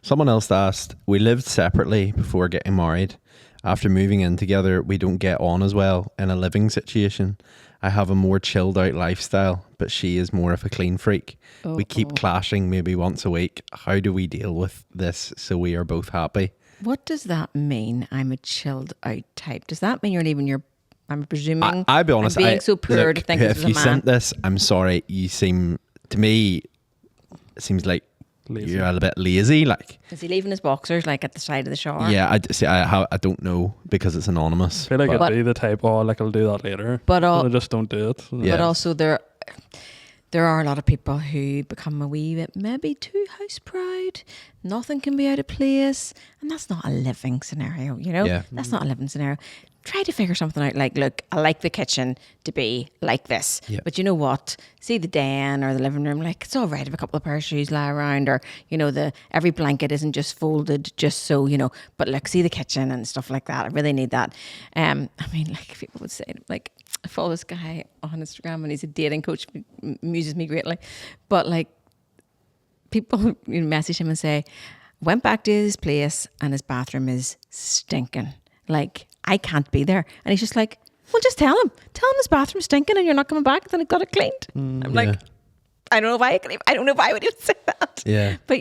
Someone else asked, we lived separately before getting married. After moving in together, we don't get on as well in a living situation. I have a more chilled out lifestyle, but she is more of a clean freak. We keep clashing maybe once a week. How do we deal with this so we are both happy? What does that mean? I'm a chilled out type. Does that mean you're leaving your? I'm presuming. I'll be honest. I'm being so poor look, to think this if is a you man. sent this, I'm sorry. You seem, to me, it seems like Lazy. you're a little bit lazy. Like, Is he leaving his boxers like at the side of the shower? yeah, I don't know because it's anonymous. I feel like but- it'd be the type, oh, like, I'll do that later. But I just don't do it. Yeah. But also there are a lot of people who become a wee bit maybe too house proud. Nothing can be out of place, and that's not a living scenario. Yeah. That's not a living scenario. Try to figure something out. Like, look, I like the kitchen to be like this, Yeah. but you know what? See the den or the living room. Like, it's all right if a couple of pair of shoes lie around, or every blanket isn't just folded just so But like, see the kitchen and stuff like that. I really need that. I mean, like, people would say, like, I follow this guy on Instagram and he's a dating coach, amuses me greatly. But like, people message him and say, went back to his place and his bathroom is stinking. Like, I can't be there. And he's just like, well, just tell him his bathroom's stinking and you're not coming back. Then I got it cleaned. I'm like, yeah. I don't know if I would even say that. Yeah. But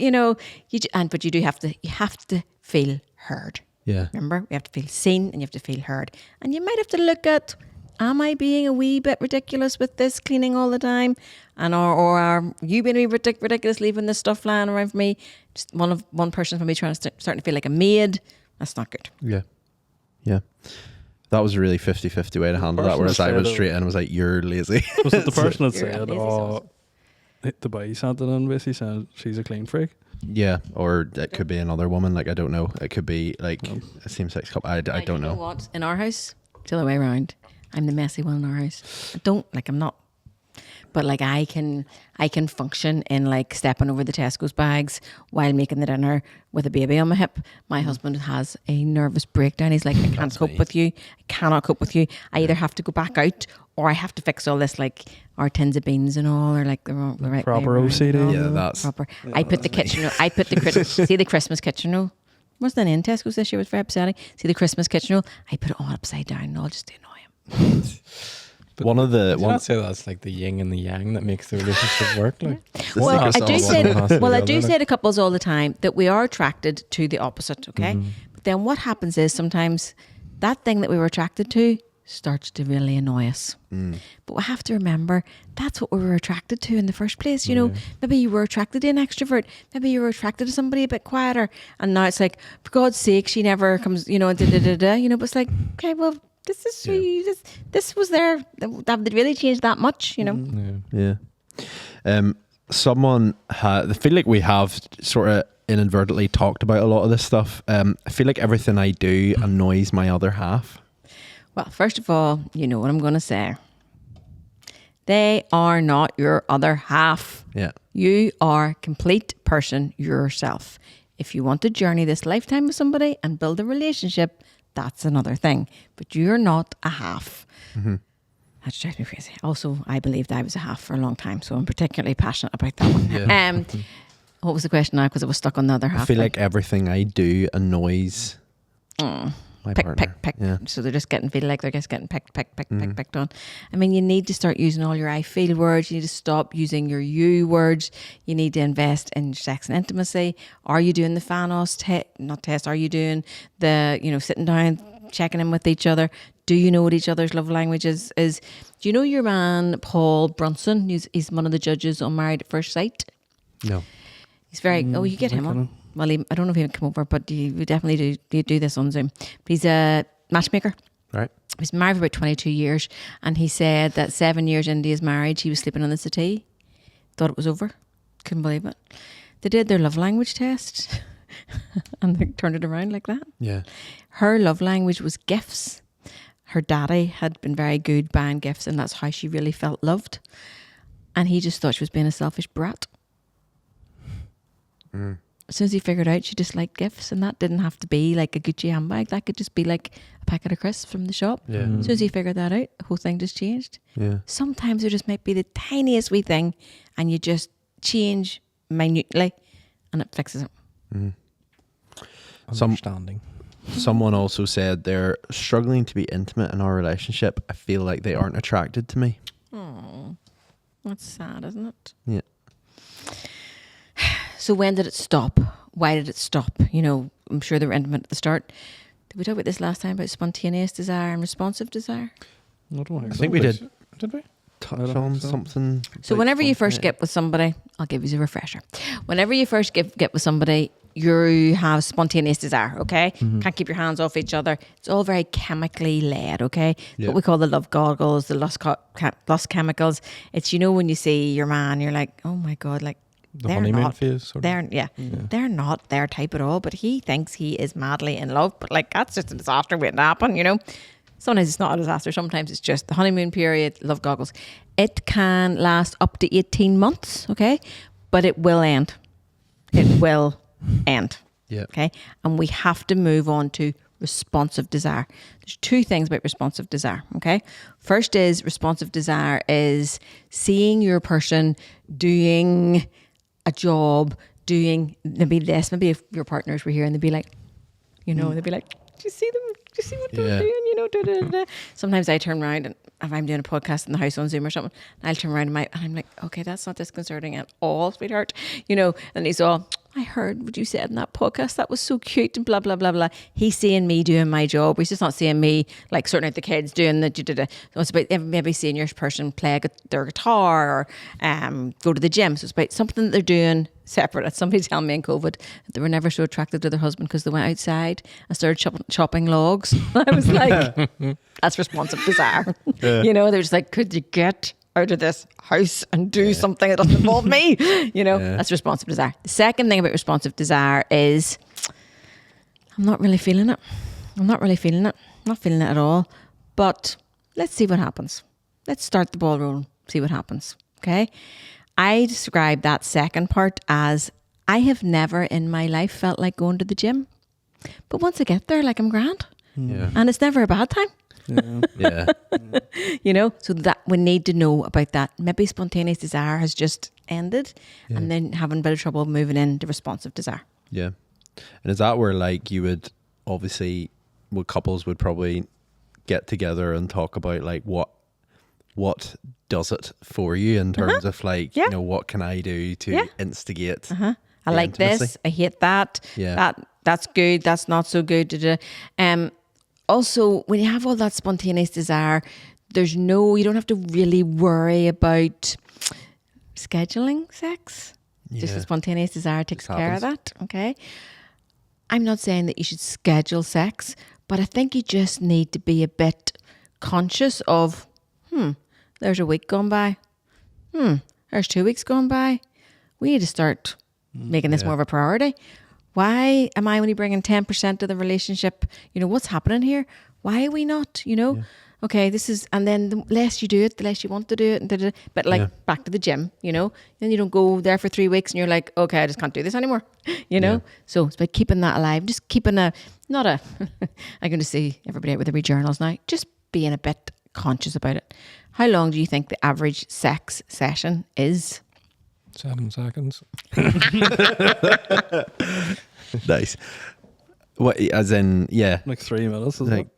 but you have to feel heard. Yeah. Remember, we have to feel seen and you have to feel heard. And you might have to look at am I being a wee bit ridiculous with this cleaning all the time? And or are you being a wee bit ridiculous leaving this stuff lying around for me? Just one person for me starting to feel like a maid. That's not good. Yeah. Yeah. That was a really 50-50 way to handle that, whereas I was straight in and was like, you're lazy. Was it the person that You're said, lazy "Oh, the boy sent it in," basically saying she's a clean freak? Yeah, or it could be another woman. Like, I don't know. It could be like a same-sex couple. I don't You know. what? In our house, it's the other way around. I'm the messy one in our house. I'm not. But like I can function in like stepping over the Tesco's bags while making the dinner with a baby on my hip. My husband has a nervous breakdown. He's like, I can't cope with you. I cannot cope with you. I either have to go back out or I have to fix all this, like our tins of beans and all, or like the right Proper way around OCD. and all. Yeah, that's proper. I put the kitchen. I put the see the Christmas kitchen roll. What's that in Tesco's this year? It was very upsetting. See the Christmas kitchen roll. I put it all upside down and all just to annoy him. But one of the Did you not say that's like the yin and the yang that makes the relationship work? Like, Well, I secret do sauce. say One has to be well, I the do other, say to couples all the time that we are attracted to the opposite. Okay, but then what happens is sometimes that thing that we were attracted to starts to really annoy us. But we have to remember that's what we were attracted to in the first place. You know, maybe you were attracted to an extrovert, maybe you were attracted to somebody a bit quieter, and now it's like, for God's sake, she never comes. You know, you know. But it's like, okay, well, this is who you, this was there. That did really change that much. You know. Yeah. Someone I feel like we have sort of inadvertently talked about a lot of this stuff. I feel like everything I do annoys my other half. Well, first of all, you know what I'm going to say. They are not your other half. Yeah. You are a complete person yourself. If you want to journey this lifetime with somebody and build a relationship, that's another thing. But you're not a half. That drives me crazy. Also, I believed I was a half for a long time, so I'm particularly passionate about that one. Yeah. What was the question now? Because I was stuck on the other half. I feel like everything I do annoys my partner. Pick. Yeah. So they're just feel like they're just getting picked on. I mean, you need to start using all your I feel words. You need to stop using your you words. You need to invest in sex and intimacy. Are you doing the Fanos test? Are you doing the, sitting down, checking in with each other? Do you know what each other's love language is? Do you know your man, Paul Brunson? He's one of the judges on Married at First Sight. No. He's very, you get him on. Well, I don't know if he would come over, but you definitely do this on Zoom. But he's a matchmaker. Right. He's married for about 22 years. And he said that 7 years into his marriage, he was sleeping on the settee. Thought it was over. Couldn't believe it. They did their love language test and they turned it around like that. Yeah. Her love language was gifts. Her daddy had been very good buying gifts, and that's how she really felt loved. And he just thought she was being a selfish brat. As soon as he figured out she just liked gifts, and that didn't have to be like a Gucci handbag, that could just be like a packet of crisps from the shop. Yeah. As soon as he figured that out, the whole thing just changed. Yeah. Sometimes there just might be the tiniest wee thing, and you just change minutely, and it fixes it. understanding. Someone also said they're struggling to be intimate in our relationship. I feel like they aren't attracted to me. Oh, that's sad, isn't it? Yeah. So when did it stop? Why did it stop? I'm sure they were intimate at the start. Did we talk about this last time about spontaneous desire and responsive desire? I don't I think we did Did we? touch I don't on think so. something. So about whenever you first spontaneity. get with somebody, I'll give you a refresher. Whenever you first get with somebody, you have spontaneous desire, okay? Can't keep your hands off each other. It's all very chemically led, okay? Yeah. What we call the love goggles, the lust chemicals. It's, when you see your man, you're like, oh my God, like, The they're honeymoon not, phase. Sort of. they're not their type at all, but he thinks he is madly in love. But like, that's just a disaster waiting to happen, Sometimes it's not a disaster. Sometimes it's just the honeymoon period, love goggles. It can last up to 18 months, okay? But it will end. It will end. Yeah. Okay. And we have to move on to responsive desire. There's two things about responsive desire. Okay. First is responsive desire is seeing your person doing a job, doing maybe this, maybe if your partners were here and they'd be like, they'd be like, do you see them? Do you see what they're Yeah. doing? Da, da, da, da. Sometimes I turn around and if I'm doing a podcast in the house on Zoom or something, I'll turn around and I'm like, okay, that's not disconcerting at all, sweetheart. You know, and he's all, I heard what you said in that podcast. That was so cute and blah, blah, blah, blah. He's seeing me doing my job. He's just not seeing me like sorting out the kids doing the. So it's about maybe seeing your person play their guitar or go to the gym. So it's about something that they're doing separate. As somebody telling me in COVID that they were never so attracted to their husband because they went outside and started chopping logs. I was like, that's responsive desire. Yeah. You know, they're just like, could you get out of this house and do something that doesn't involve me? You know, that's responsive desire. The second thing about responsive desire is I'm not really feeling it. I'm not feeling it at all. But let's see what happens. Let's start the ball rolling, see what happens. Okay. I describe that second part as I have never in my life felt like going to the gym. But once I get there, like I'm grand. Yeah. And it's never a bad time. Yeah. You know, so that we need to know about that. Maybe spontaneous desire has just ended and then having a bit of trouble moving into responsive desire. Yeah. And is that where like you would obviously, well, couples would probably get together and talk about like what does it for you in terms of like, you know, what can I do to instigate I like intimacy? this. I hate that. Yeah. That's good. That's not so good. Also, when you have all that spontaneous desire, you don't have to really worry about scheduling sex. Just the spontaneous desire takes care of that. Okay. I'm not saying that you should schedule sex, but I think you just need to be a bit conscious of, there's a week gone by. There's 2 weeks gone by. We need to start making this more of a priority. Why am I only bringing 10% of the relationship? You know, what's happening here? Why are we not, you know? Okay, this is, and then the less you do it, the less you want to do it. And but like back to the gym, you know, then you don't go there for 3 weeks and you're like, okay, I just can't do this anymore, you know? Yeah. So it's about keeping that alive, just keeping I'm going to see everybody out with their wee journals now, just being a bit conscious about it. How long do you think the average sex session is? 7 seconds. Nice. What, as in, Like 3 minutes, isn't like it?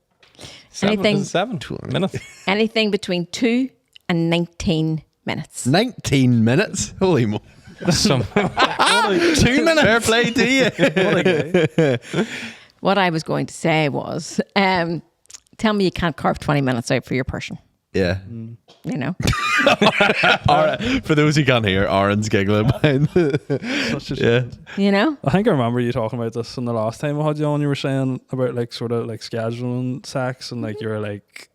Anything- 7 minutes. Anything between 2 and 19 minutes. 19 minutes? Holy mo. 2 minutes. Fair play to you. What a guy. What I was going to say was, tell me you can't carve 20 minutes out for your person. Yeah. You know? For those who can't hear, Aaron's giggling behind. Such a Yeah. You know? I think I remember you talking about this in the last time I had you on. You were saying about like sort of like scheduling sex and like you were like,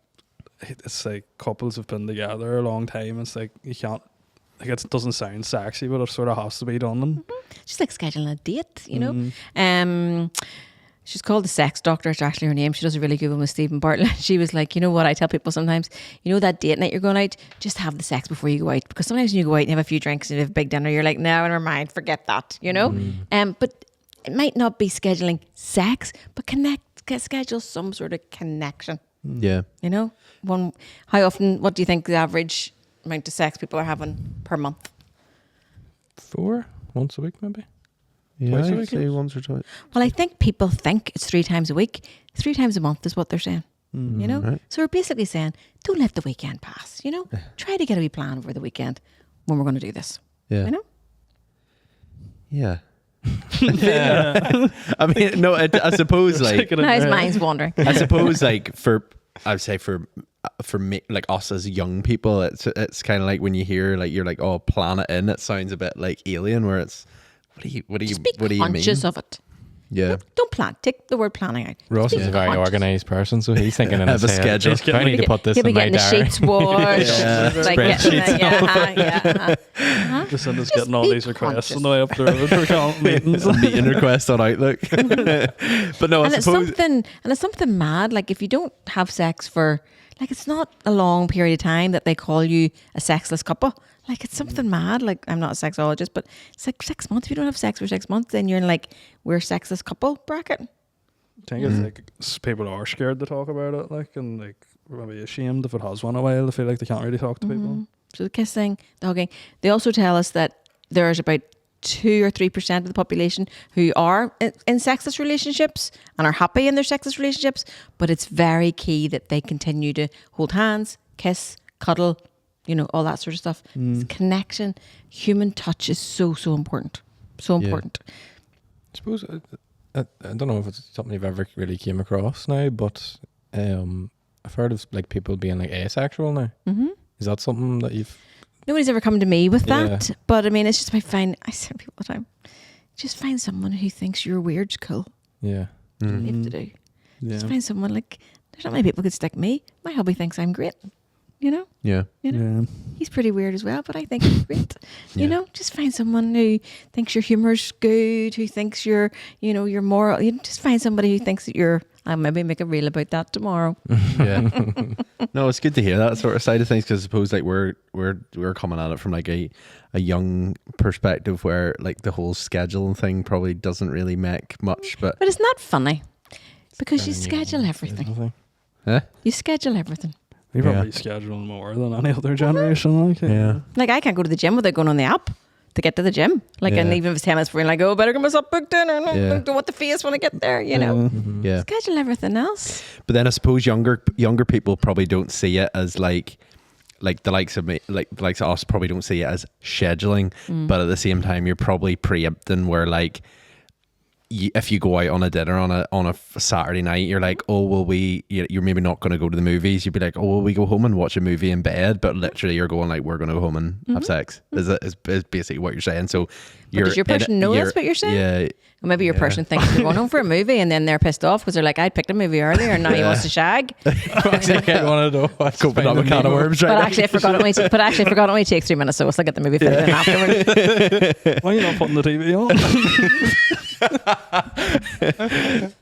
it's like couples have been together a long time. It's like you can't, like it doesn't sound sexy, but it sort of has to be done. Just like scheduling a date, you know? She's called the sex doctor. It's actually her name. She does a really good one with Stephen Bartlett. She was like, you know what I tell people sometimes? You know that date night you're going out? Just have the sex before you go out. Because sometimes when you go out and have a few drinks and you have a big dinner, you're like, no, never mind, forget that, you know? But it might not be scheduling sex, but schedule some sort of connection. Yeah. You know? How often, what do you think the average amount of sex people are having per month? 4, once a week maybe. Yeah, Twice a I'd week, say yes. once or twice. Well, I think people think it's 3 times a week. 3 times a month is what they're saying. You know? Right. So we're basically saying, don't let the weekend pass, you know? Try to get a wee plan over the weekend when we're going to do this. Yeah. You know? Yeah. I mean, no, I suppose like, Taking it Now his there. mind's wandering. I suppose like I'd say for me, like us as young people, it's kind of like when you hear like you're like, oh, plan it in. It sounds a bit like Alien, where it's what do you Just be mean? conscious of it. Yeah, Don't plan. Take the word planning out. Ross Just is be a very conscious. organised person, so he's thinking in Have his a head, schedule. I need to put this He'll be in my getting the diary. sheets washed. Yeah. Like Spreadsheets. Just in Just getting all be these requests conscious. on the way up the road for count meetings. meeting request on Outlook. But no, I And it's suppose something mad. Like if you don't have sex for, like it's not a long period of time that they call you a sexless couple. Like it's something mad. Like I'm not a sexologist, but it's like 6 months. If you don't have sex for 6 months, then you're in like we're a sexless couple bracket. I think it's like people are scared to talk about it, like, and like maybe ashamed if it has won a while. They feel like they can't really talk to people. So the kissing, the hugging. They also tell us that there's about 2 or 3% of the population who are in sexless relationships and are happy in their sexless relationships, but it's very key that they continue to hold hands, kiss, cuddle, you know, all that sort of stuff. It's connection, human touch is so important. So Yeah. important. I suppose I don't know if it's something you've ever really came across now, but I've heard of like people being like asexual now. Mm-hmm. Is that something that you've? Nobody's ever come to me with that, Yeah. but I mean, it's just I say to people all the time, just find someone who thinks you're weird's cool. Yeah. That's all you have to do. Yeah. Just find someone like, there's not many people could stick me. My hubby thinks I'm great. You know? Yeah. You know? He's pretty weird as well, but I think he's great. Yeah. You know, just find someone who thinks your humor's good, who thinks you're, you know, you're moral. You just find somebody who thinks that you're. I'll maybe make a reel about that tomorrow. Yeah. No, it's good to hear that sort of side of things, because I suppose like we're coming at it from like a young perspective where like the whole scheduling thing probably doesn't really make much, but But it's not funny because you Kinda new, schedule I everything. think. huh? You schedule everything. We Yeah. probably schedule more than any other generation. Like, Yeah. Like I can't go to the gym without going on the app to get to the gym. Like, and Yeah. even if it's 10 minutes before, like, oh, better get myself booked in, or no, Yeah. don't want the face when I get there. You know, Mhm. Yeah. schedule everything else. But then I suppose younger people probably don't see it as like the likes of me, like the likes of us probably don't see it as scheduling. But at the same time, you're probably preempting where like if you go out on a dinner on a Saturday night, you're like, oh well, you're maybe not going to go to the movies. You'd be like, oh well, we go home and watch a movie in bed. But literally, you're going like, we're going to go home and have sex. Is basically what you're saying. So Does your person know that's what you're saying? Yeah. Or maybe your person thinks they're going home for a movie and then they're pissed off because they're like, I picked a movie earlier and now he wants to shag. I want to know what's Open up a can of worms right But now. actually, I forgot it only takes 3 minutes, so we'll still get the movie finished in afterwards. why are you not putting the TV on?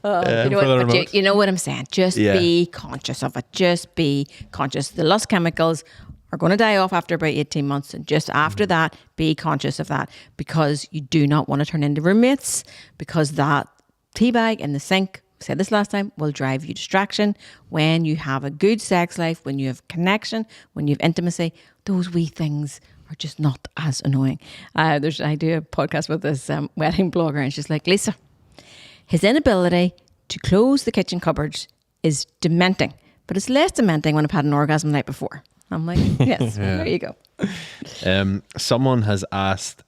You know for the what, but remote. you know what I'm saying? Just Yeah. be conscious of it. Just be conscious. The lust chemicals are going to die off after about 18 months. And just after that, be conscious of that, because you do not want to turn into roommates, because that tea bag in the sink, I said this last time, will drive you distraction. When you have a good sex life, when you have connection, when you have intimacy, those wee things are just not as annoying. I do a podcast with this wedding blogger, and she's like, Lisa, his inability to close the kitchen cupboards is dementing, but it's less dementing when I've had an orgasm the night before. I'm like, yes, there you go. Someone has asked,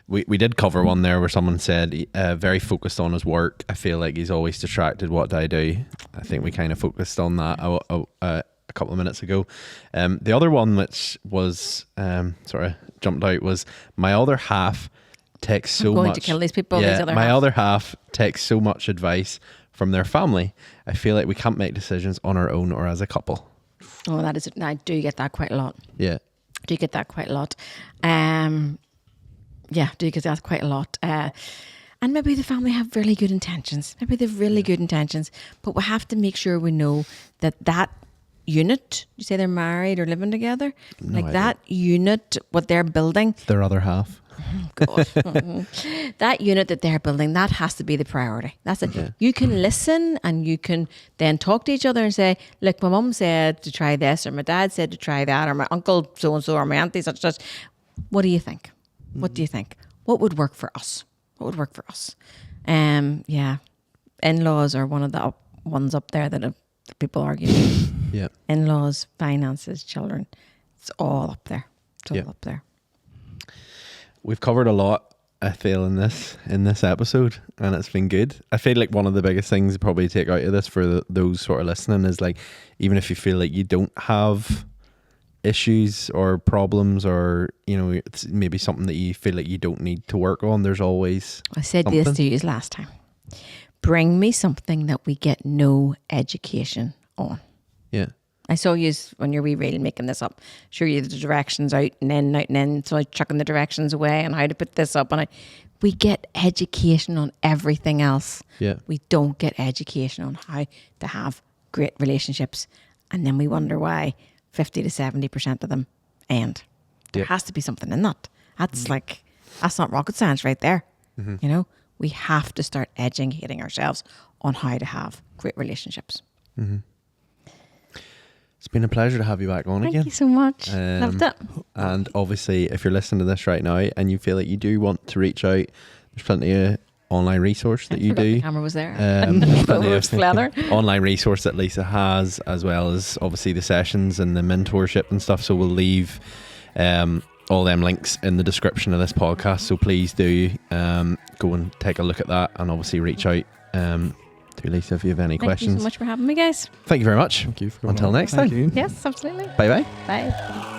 we did cover one there where someone said very focused on his work. I feel like he's always distracted. What do I do? I think we kind of focused on that a couple of minutes ago. The other one, which was sort of jumped out, was my other half takes so I'm going much. to kill these people. Yeah, these other my half. other half takes so much advice from their family. I feel like we can't make decisions on our own or as a couple. Oh, that is. I do get that quite a lot. Yeah. Do get that quite a lot. Yeah, do get that quite a lot. And maybe the family have really good intentions. Maybe they've really good intentions, but we have to make sure we know that unit, you say they're married or living together, like idea. that unit, what they're building, Their other half. God. That unit that they're building, that has to be the priority. That's it. Yeah. You can listen and you can then talk to each other and say, look, my mum said to try this, or my dad said to try that, or my uncle so-and-so, or my auntie such and such. What do you think? What do you think? What would work for us? What would work for us? Yeah. In-laws are one of the ones up there that people argue. Yeah. In-laws, finances, children. It's all up there. It's all Yeah. up there. We've covered a lot, I feel, in this episode, and it's been good. I feel like one of the biggest things to probably take out of this for those sort of listening is like, even if you feel like you don't have issues or problems, or you know, it's maybe something that you feel like you don't need to work on, there's always I said something. this to you last time. Bring me something that we get no education on. Yeah. I saw you on your wee reel making this up. Sure, you the directions out and in. So I chucking the directions away and how to put this up. And we get education on everything else. Yeah. We don't get education on how to have great relationships. And then we wonder why 50 to 70% of them end. There Yeah. has to be something in that. That's that's not rocket science right there. Mm-hmm. You know, we have to start educating ourselves on how to have great relationships. Mm-hmm. It's been a pleasure to have you back on Thank again. you so much. Loved it. And obviously, if you're listening to this right now and you feel like you do want to reach out, there's plenty of online resource that you Forgot do. the camera was there. Plenty Plenty of splatter. online resource that Lisa has, as well as obviously the sessions and the mentorship and stuff. So we'll leave all them links in the description of this podcast. So please do go and take a look at that, and obviously reach out to Lisa if you have any Thank you questions. so much for having me, guys. Thank you very much. Thank you for coming Until on. next Thank time. you. Yes, absolutely. Bye bye. Bye.